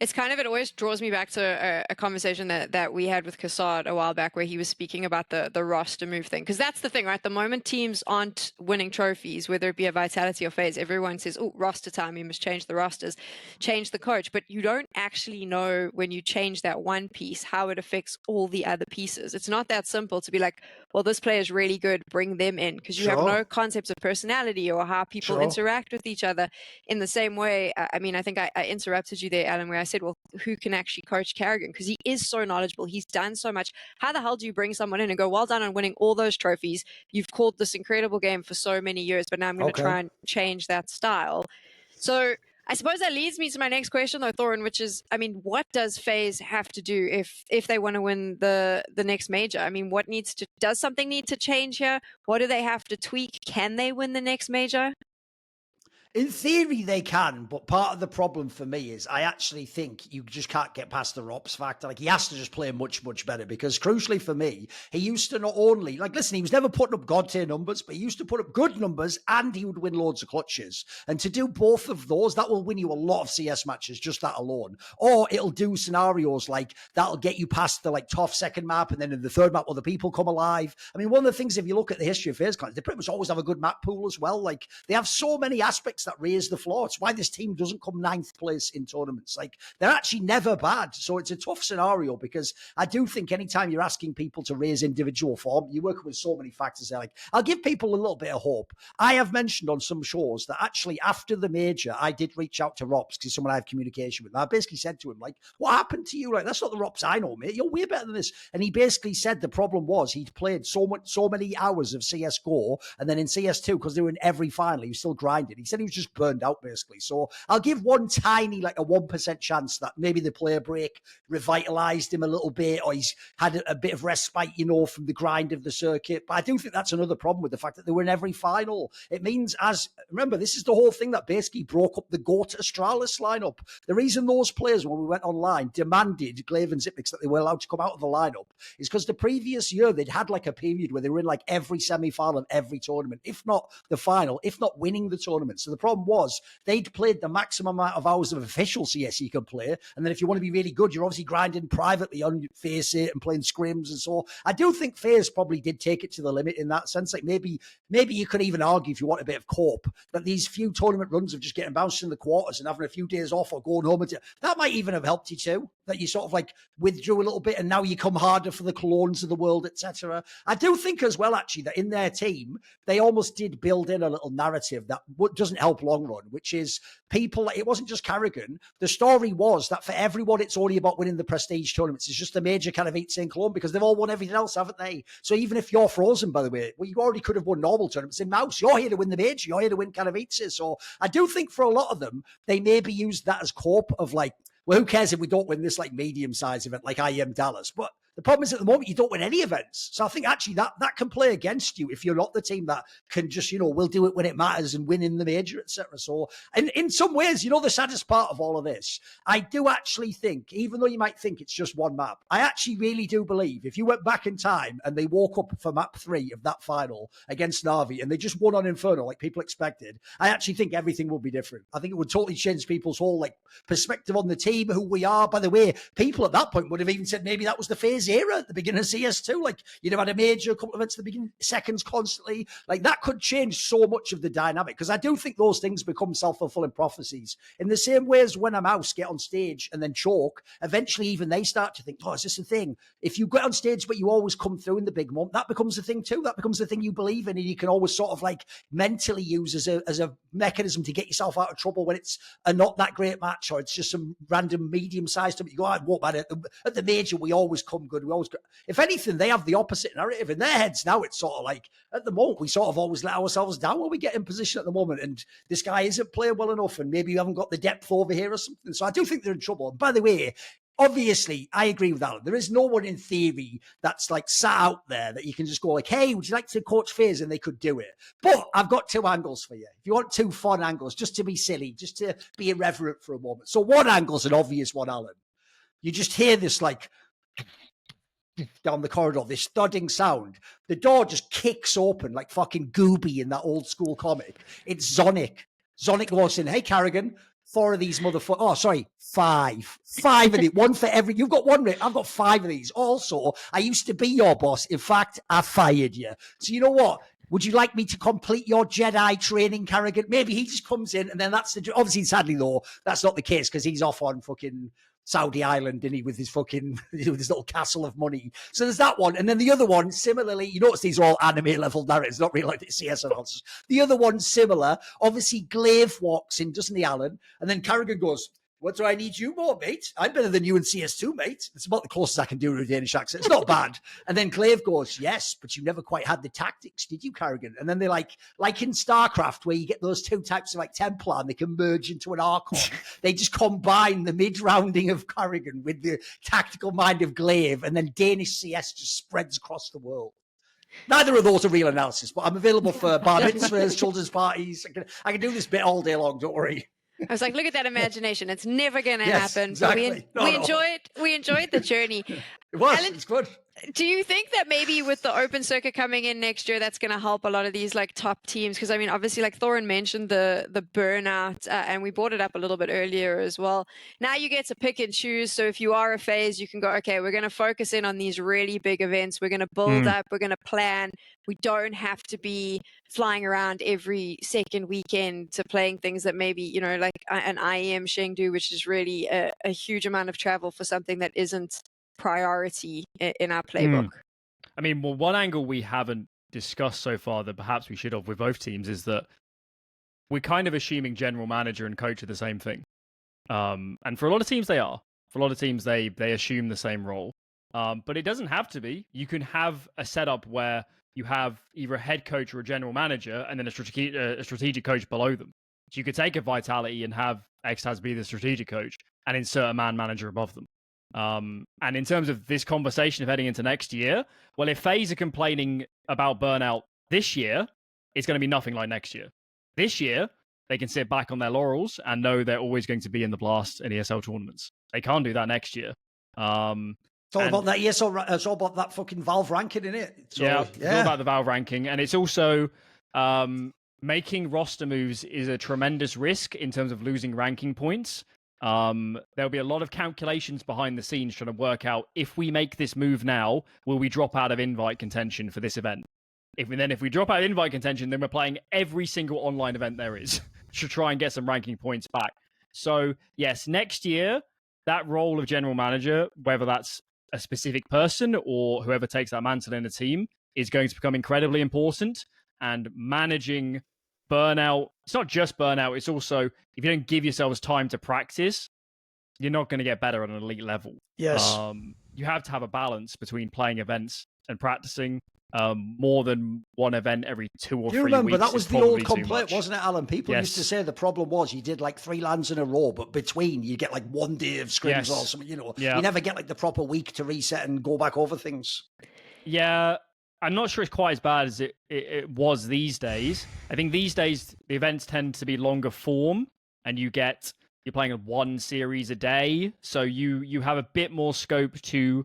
It's kind of, it always draws me back to a conversation that we had with Kassad a while back, where he was speaking about the roster move thing. Because that's the thing, right? The moment teams aren't winning trophies, whether it be a Vitality or FaZe, everyone says, oh, roster time, you must change the rosters, change the coach. But you don't actually know, when you change that one piece, how it affects all the other pieces. It's not that simple to be like, well, this player is really good, bring them in. Because you have no concepts of personality or how people interact with each other in the same way. I think I interrupted you there, Alan, where I said, well, who can actually coach karrigan? Because he is so knowledgeable. He's done so much. How the hell do you bring someone in and go, well done on winning all those trophies? You've called this incredible game for so many years, but now I'm going to try and change that style. So I suppose that leads me to my next question, though, Thorin, which is, I mean, what does FaZe have to do if they want to win the next major? I mean, does something need to change here? What do they have to tweak? Can they win the next major? In theory, they can, but part of the problem for me is I actually think you just can't get past the Rops factor. Like, he has to just play much, much better because, crucially for me, he used to not only, like, listen, he was never putting up God-tier numbers, but he used to put up good numbers and he would win loads of clutches. And to do both of those, that will win you a lot of CS matches, just that alone. Or it'll do scenarios like that'll get you past the, like, tough second map, and then in the third map, other people come alive. I mean, one of the things, if you look at the history of FaZe Clan, they pretty much always have a good map pool as well. Like, they have so many aspects that raise the floor. It's why this team doesn't come ninth place in tournaments. Like, they're actually never bad. So it's a tough scenario because I do think anytime you're asking people to raise individual form, you're working with so many factors there. Like, I'll give people a little bit of hope. I have mentioned on some shows that actually after the major, I did reach out to Rops because someone I have communication with. And I basically said to him, like, what happened to you? Like, that's not the Rops I know, mate. You're way better than this. And he basically said the problem was he'd played so many hours of CSGO, and then in CS2, because they were in every final, he was still grinding. He said he was just burned out, basically. So I'll give one tiny, like a 1% chance that maybe the player break revitalized him a little bit, or he's had a bit of respite, you know, from the grind of the circuit. But I do think that's another problem with the fact that they were in every final. It means, remember, this is the whole thing that basically broke up the GOAT Astralis lineup. The reason those players, when we went online, demanded Glaive and Zipix that they were allowed to come out of the lineup is because the previous year they'd had like a period where they were in like every semi-final of every tournament, if not the final, if not winning the tournament. So the problem was they'd played the maximum amount of hours of official CS you can play. And then if you want to be really good, you're obviously grinding privately on FaZe and playing scrims. And so I do think FaZe probably did take it to the limit in that sense. Like maybe you could even argue, if you want a bit of cope, that these few tournament runs of just getting bounced in the quarters and having a few days off or going home, that might even have helped you too. That you sort of like withdrew a little bit and now you come harder for the clones of the world, etc. I do think as well, actually, that in their team, they almost did build in a little narrative that doesn't help long run, which is people, it wasn't just karrigan. The story was that for everyone, it's only about winning the prestige tournaments. It's just the major kind of St. Clone because they've all won everything else, haven't they? So even if you're frozen, by the way, well, you already could have won normal tournaments in Mouse. You're here to win the major. You're here to win Katowice. So I do think for a lot of them, they maybe used that as cope of like, well, who cares if we don't win this like medium-sized event like IEM Dallas? But the problem is at the moment you don't win any events. So I think actually that can play against you if you're not the team that can just, you know, we'll do it when it matters and win in the major, etc. So and in some ways, you know, the saddest part of all of this, I do actually think, even though you might think it's just one map, I actually really do believe if you went back in time and they woke up for map 3 of that final against Na'Vi and they just won on Inferno like people expected, I actually think everything would be different. I think it would totally change people's whole like perspective on the team, who we are. By the way, people at that point would have even said maybe that was the FaZe era at the beginning of CS2. Like you'd have had a major, a couple of events at the beginning, seconds constantly. Like that could change so much of the dynamic because I do think those things become self-fulfilling prophecies. In the same way as when a Mouse get on stage and then choke, eventually even they start to think, oh, is this a thing? If you get on stage but you always come through in the big moment, that becomes a thing too. That becomes the thing you believe in and you can always sort of like mentally use as a mechanism to get yourself out of trouble when it's a not that great match or it's just some random medium-sized you go, oh, what man, at the major we always come good, we always go. If anything, they have the opposite narrative in their heads now. It's sort of like at the moment we sort of always let ourselves down when we get in position at the moment and this guy isn't playing well enough and maybe you haven't got the depth over here or something. So I do think they're in trouble. And by the way, obviously, I agree with Alan. There is no one in theory that's like sat out there that you can just go like, hey, would you like to coach FaZe? And they could do it. But I've got 2 angles for you. If you want 2 fun angles, just to be silly, just to be irreverent for a moment. So one angle's an obvious one, Alan. You just hear this like down the corridor, this thudding sound. The door just kicks open like fucking Gooby in that old school comic. It's Zonic. Zonic walks in, hey, karrigan, 4 of these motherfuckers. Oh, sorry, 5. 5 of it. One for every. You've got 1, Rick. I've got 5 of these. Also, I used to be your boss. In fact, I fired you. So you know what? Would you like me to complete your Jedi training, karrigan? Maybe he just comes in and then that's the. Obviously, sadly, though, that's not the case because he's off on fucking Saudi Island, didn't he, with his fucking, with his little castle of money. So there's that one. And then the other one, similarly, you notice these are all anime level narratives, not really like the CS announcers. The other one, similar, obviously Glaive walks in, doesn't he, Alan? And then karrigan goes, What do I need you more, mate? I'm better than you in CS2, mate. It's about the closest I can do to a Danish accent. It's not bad. And then Clave goes, yes, but you never quite had the tactics, did you, karrigan? And then they're like in StarCraft, where you get those two types of like Templar and they can merge into an Archon. They just combine the mid-rounding of karrigan with the tactical mind of Glaive, and then Danish CS just spreads across the world. Neither of those are real analysis, but I'm available for bar mitzvahs, children's parties. I can do this bit all day long, don't worry. I was like, look at that imagination. It's never going to happen. Exactly. But we enjoyed the journey. It was. Alan, it's good. Do you think that maybe with the open circuit coming in next year, that's going to help a lot of these like top teams? Because I mean, obviously, like Thorin mentioned the burnout, and we brought it up a little bit earlier as well. Now you get to pick and choose. So if you are a FaZe, you can go, okay, we're going to focus in on these really big events. We're going to build up. We're going to plan. We don't have to be flying around every second weekend to playing things that maybe, you know, like an IEM Chengdu, which is really a huge amount of travel for something that isn't priority in our playbook. I mean, well, one angle we haven't discussed so far that perhaps we should have with both teams is that we're kind of assuming general manager and coach are the same thing. And for a lot of teams, they are. For a lot of teams, they assume the same role. But it doesn't have to be. You can have a setup where you have either a head coach or a general manager and then a strategic coach below them. So you could take a Vitality and have XTAZ be the strategic coach and insert a man manager above them. And in terms of this conversation of heading into next year, well, if FaZe are complaining about burnout this year, it's going to be nothing like next year. This year, they can sit back on their laurels and know they're always going to be in the Blast and ESL tournaments. They can't do that next year. It's all about that ESL. It's all about that fucking Valve ranking, isn't it? It's all about the Valve ranking, and it's also making roster moves is a tremendous risk in terms of losing ranking points. There'll be a lot of calculations behind the scenes trying to work out, if we make this move now, will we drop out of invite contention for this event? If we drop out of invite contention, then we're playing every single online event there is to try and get some ranking points back. So yes, next year, that role of general manager, whether that's a specific person or whoever takes that mantle in a team, is going to become incredibly important. And managing burnout, it's not just burnout, it's also, if you don't give yourselves time to practice, you're not going to get better at an elite level. Yes. You have to have a balance between playing events and practicing. More than one event every 2 or 3 weeks. You remember, that was the old complaint, wasn't it, Alan? People Yes. used to say the problem was you did like 3 lands in a row, but between you get like 1 day of scrims or something, you know. Yeah. You never get like the proper week to reset and go back over things. Yeah, I'm not sure it's quite as bad as it was these days. I think these days the events tend to be longer form, and you're playing 1 series a day, so you have a bit more scope to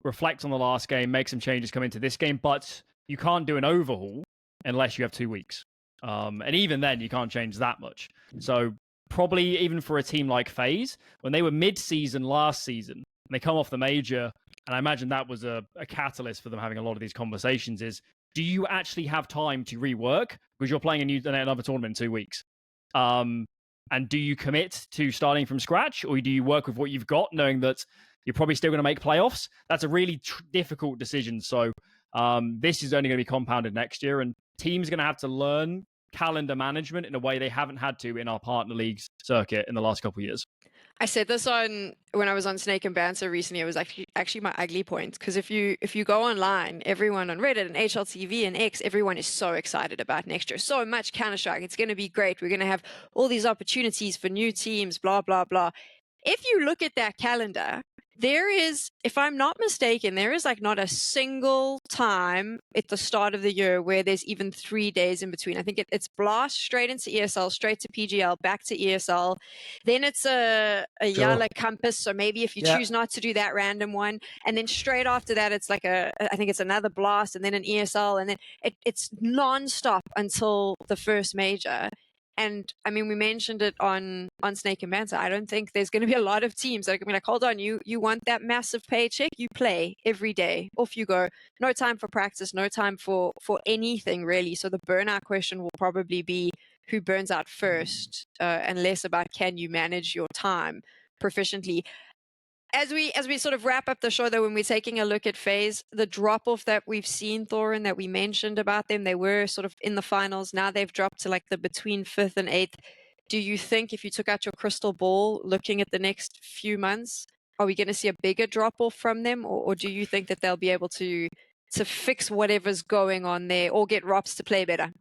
reflect on the last game, make some changes, come into this game, but you can't do an overhaul unless you have 2 weeks. And even then, you can't change that much. So probably even for a team like FaZe, when they were mid-season last season, and they come off the major, and I imagine that was a catalyst for them having a lot of these conversations, is do you actually have time to rework? Because you're playing another tournament in 2 weeks. And do you commit to starting from scratch, or do you work with what you've got, knowing that you're probably still going to make playoffs? That's a really difficult decision. So this is only going to be compounded next year, and teams are going to have to learn calendar management in a way they haven't had to in our partner leagues circuit in the last couple of years. I said this when I was on Snake and Banter recently. It was actually my ugly point, because if you go online, everyone on Reddit and HLTV and X, everyone is so excited about next year. So much Counter-Strike. It's going to be great. We're going to have all these opportunities for new teams, blah, blah, blah. If you look at that calendar, there is, if I'm not mistaken, there is like not a single time at the start of the year where there's even 3 days in between. I think it's Blast straight into ESL, straight to PGL, back to ESL. Then it's a Yala Compass. So maybe if you choose not to do that random one, and then straight after that, it's like I think it's another Blast, and then an ESL, and then it's nonstop until the first major. And I mean, we mentioned it on Snake and Banter. I don't think there's going to be a lot of teams that are going to be like, hold on, you want that massive paycheck? You play every day. Off you go. No time for practice, no time for anything really. So the burnout question will probably be who burns out first, and less about can you manage your time proficiently. As we sort of wrap up the show, though, when we're taking a look at FaZe, the drop-off that we've seen, Thorin, that we mentioned about them, they were sort of in the finals. Now they've dropped to like the between 5th and 8th. do you think if you took out your crystal ball, looking at the next few months, are we going to see a bigger drop-off from them? Or do you think that they'll be able to fix whatever's going on there or get Rops to play better?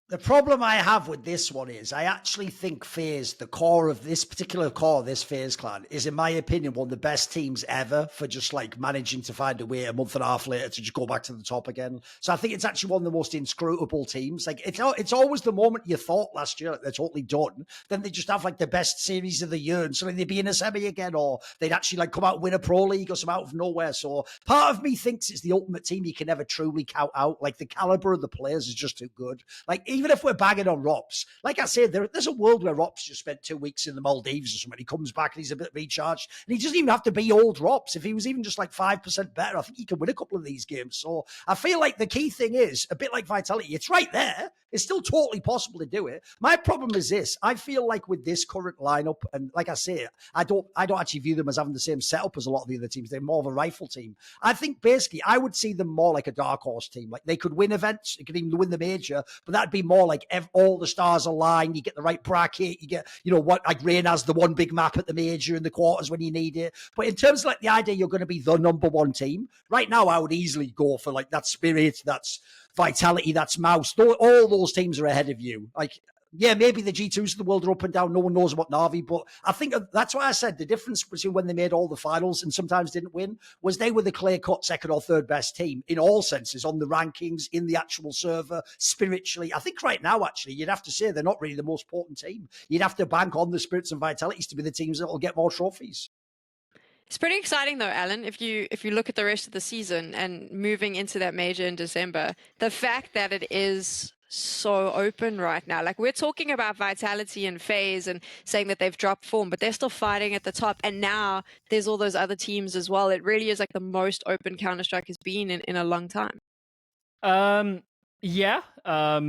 The problem I have with this one is I actually think FaZe, the core of this particular core of this FaZe clan, is, in my opinion, one of the best teams ever for just like managing to find a way a month and a half later to just go back to the top again. So I think it's actually one of the most inscrutable teams. Like it's always the moment you thought last year like, they're totally done. Then they just have like the best series of the year and suddenly they'd be in a semi again, or they'd actually like come out and win a pro league or something out of nowhere. So part of me thinks it's the ultimate team you can never truly count out. Like the caliber of the players is just too good. Like even if we're bagging on Rops, like I said, there's a world where Rops just spent 2 weeks in the Maldives or something. He comes back and he's a bit recharged, and he doesn't even have to be old Rops. If he was even just like 5% better, I think he could win a couple of these games. So I feel like the key thing is a bit like Vitality. It's right there. It's still totally possible to do it. My problem is this. I feel like with this current lineup, and like I say, I don't actually view them as having the same setup as a lot of the other teams. They're more of a rifle team. I think basically I would see them more like a dark horse team. Like they could win events, they could even win the major, but that'd be more like all the stars align. You get the right bracket. You get, what, like Rain has the one big map at the major in the quarters when you need it. But in terms of like the idea you're going to be the number one team, right now I would easily go for like that Spirit, that's Vitality, that's Mouse. All those teams are ahead of you. Like, yeah, maybe the G2s of the world are up and down. No one knows about Na'Vi, but I think that's why I said the difference between when they made all the finals and sometimes didn't win was they were the clear-cut second or third best team in all senses, on the rankings, in the actual server, spiritually. I think right now, actually, you'd have to say they're not really the most potent team. You'd have to bank on the Spirits and Vitalities to be the teams that will get more trophies. It's pretty exciting though, Alan, if you look at the rest of the season and moving into that major in December, the fact that it is so open right now. Like we're talking about Vitality and FaZe and saying that they've dropped form, but they're still fighting at the top. And now there's all those other teams as well. It really is like the most open Counter-Strike has been in a long time. Yeah. A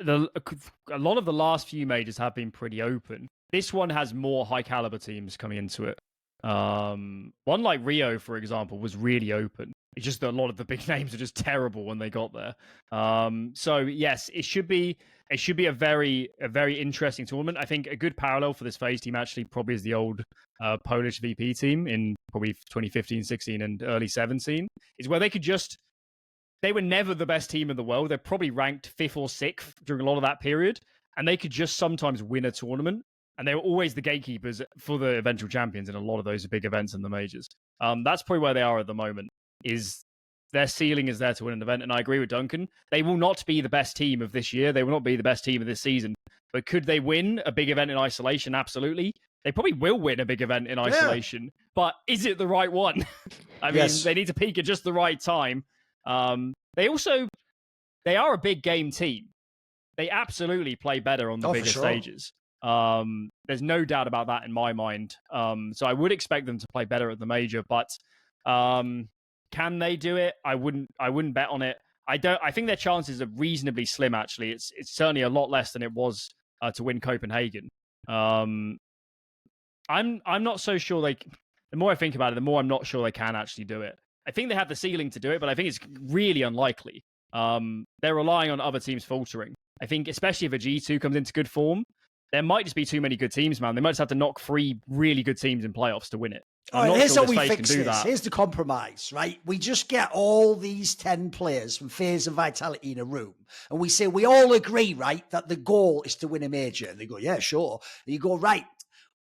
lot of the last few majors have been pretty open. This one has more high caliber teams coming into it. One like Rio, for example, was really open. It's just that a lot of the big names are just terrible when they got there. So yes, it should be a very interesting tournament. I think a good parallel for this FaZe team actually probably is the old Polish VP team in probably 2015, 16, and early 17, is where they were never the best team in the world. They're probably ranked 5th or 6th during a lot of that period, and they could just sometimes win a tournament. And they were always the gatekeepers for the eventual champions in a lot of those big events in the majors. That's probably where they are at the moment, is their ceiling is there to win an event. And I agree with Duncan. They will not be the best team of this year. They will not be the best team of this season. But could they win a big event in isolation? Absolutely. They probably will win a big event in isolation. Yeah. But is it the right one? I mean, they need to peak at just the right time. They are a big game team. They absolutely play better on the bigger stages. There's no doubt about that in my mind. So I would expect them to play better at the major, but can they do it? I wouldn't bet on it. I think their chances are reasonably slim, actually. It's certainly a lot less than it was to win Copenhagen. I'm not so sure the more I think about it, the more I'm not sure they can actually do it. I think they have the ceiling to do it, but I think it's really unlikely. They're relying on other teams faltering. I think especially if a G2 comes into good form, there might just be too many good teams, man. They might just have to knock 3 really good teams in playoffs to win it. Here's how we fix this. Here's the compromise, right? We just get all these 10 players from FaZe and Vitality in a room, and we say, we all agree, right, that the goal is to win a major. And they go, yeah, sure. And you go, right,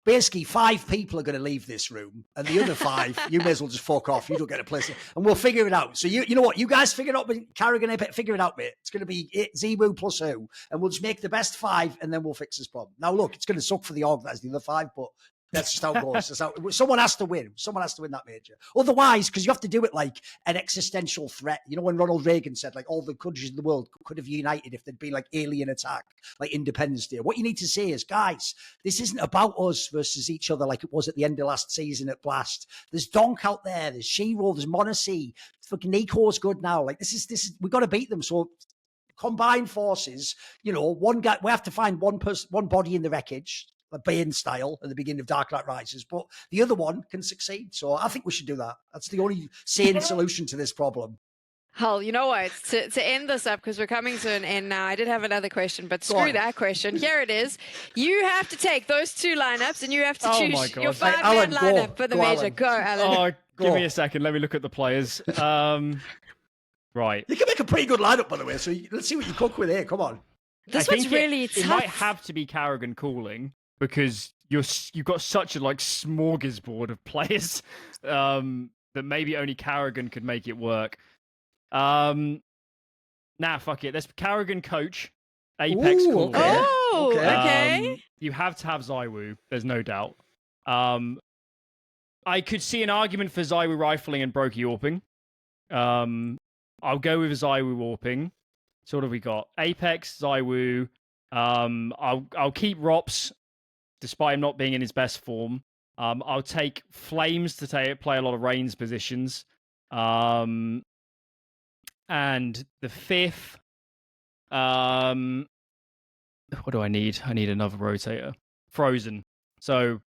basically 5 people are going to leave this room, and the other 5, you may as well just fuck off. You don't get a place, and we'll figure it out. So you know what? You guys figure it out, karrigan, figure it out, mate. It's going to be ZywOo plus who, and we'll just make the best 5, and then we'll fix this problem. Now, look, it's going to suck for the org that's the other 5, but that's just how it goes. Someone has to win. Someone has to win that major. Otherwise, because you have to do it like an existential threat. You know, when Ronald Reagan said, like, all the countries in the world could have united if there'd been like alien attack, like Independence Day. What you need to say is, guys, this isn't about us versus each other like it was at the end of last season at Blast. There's Donk out there. There's Shiro. There's Monacy. Fucking Nico's good now. Like, this is, we got to beat them. So combine forces, one guy, we have to find one body in the wreckage, a Bane style at the beginning of Dark Knight Rises, but the other one can succeed. So I think we should do that. That's the only sane solution to this problem. Hell, you know what? To end this up, because we're coming to an end now, I did have another question, but screw that question. Here it is. You have to take those two lineups, and you have to choose your 5-man lineup for the major. Alan. Go, Alan. Give me a second. Let me look at the players. Right. You can make a pretty good lineup, by the way. So let's see what you cook with here. Come on. This one's really tough. It might have to be karrigan calling because you've got such a smorgasbord of players that maybe only karrigan could make it work. Fuck it. Let's karrigan coach, Apex calling. Okay. Oh, okay. You have to have ZywOo. There's no doubt. I could see an argument for ZywOo rifling and Brokey AWPing. I'll go with ZywOo AWPing. So what have we got? Apex, ZywOo. I'll keep Rops, despite him not being in his best form. I'll take Flames to play a lot of Reigns positions. And the fifth, what do I need? I need another rotator. Frozen. So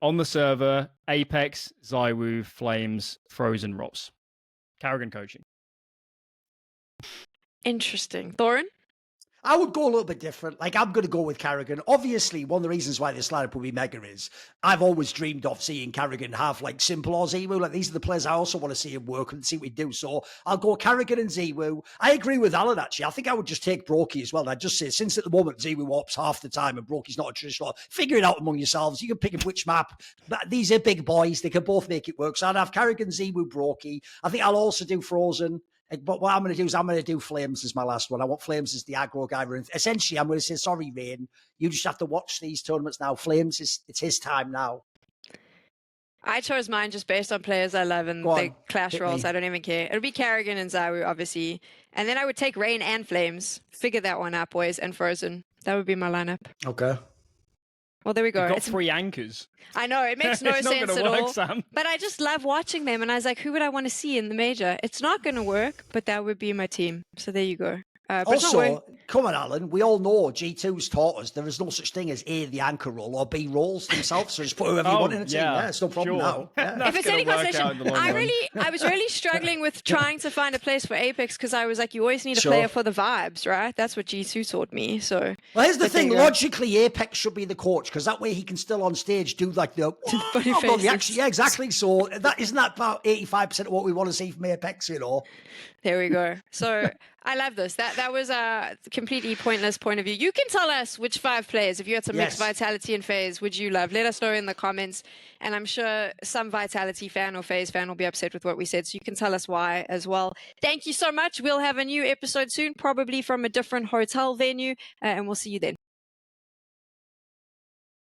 on the server, Apex, ZywOo, Flames, Frozen, Rops. karrigan coaching. Interesting. Thorin? I would go a little bit different. Like, I'm going to go with karrigan. Obviously, one of the reasons why this lineup will be mega is I've always dreamed of seeing karrigan have, simple or ZywOo. Like, these are the players I also want to see him work and see what he do. So I'll go karrigan and ZywOo. I agree with Alan, actually. I think I would just take Brokey as well. I'd just say, since at the moment ZywOo ops half the time and Brokey's not a traditional, figure it out among yourselves. You can pick which map. But these are big boys. They can both make it work. So I'd have karrigan, ZywOo, Brokey. I think I'll also do Frozen. But what I'm going to do is I'm going to do Flames as my last one. I want Flames as the aggro guy. Essentially, I'm going to say, sorry, Rain. You just have to watch these tournaments now. Flames, it's his time now. I chose mine just based on players I love and the clash roles. I don't even care. It'll be karrigan and ZywOo, obviously. And then I would take Rain and Flames. Figure that one out, boys, and Frozen. That would be my lineup. Okay. Well, there we go. You've got 3 anchors. I know, it makes no sense at work, all. Sam. But I just love watching them, and I was like, who would I want to see in the major? It's not going to work, but that would be my team. So there you go. Also, come on, Alan, we all know G2's taught us there is no such thing as A, the anchor role, or B, roles themselves. So just put whoever you want in a team. Yeah, it's no problem now. Yeah. If it's any consolation, I was really struggling with trying to find a place for Apex because I was like, you always need a player for the vibes, right? That's what G2 taught me. So, well, here's the thing. Logically, Apex should be the coach because that way he can still on stage do the funny faces. Yeah, exactly. So isn't that about 85% of what we want to see from Apex, There we go. So I love this. That was a completely pointless point of view. You can tell us which 5 players, if you had to mix Vitality and FaZe, would you love? Let us know in the comments. And I'm sure some Vitality fan or FaZe fan will be upset with what we said. So you can tell us why as well. Thank you so much. We'll have a new episode soon, probably from a different hotel venue. And we'll see you then.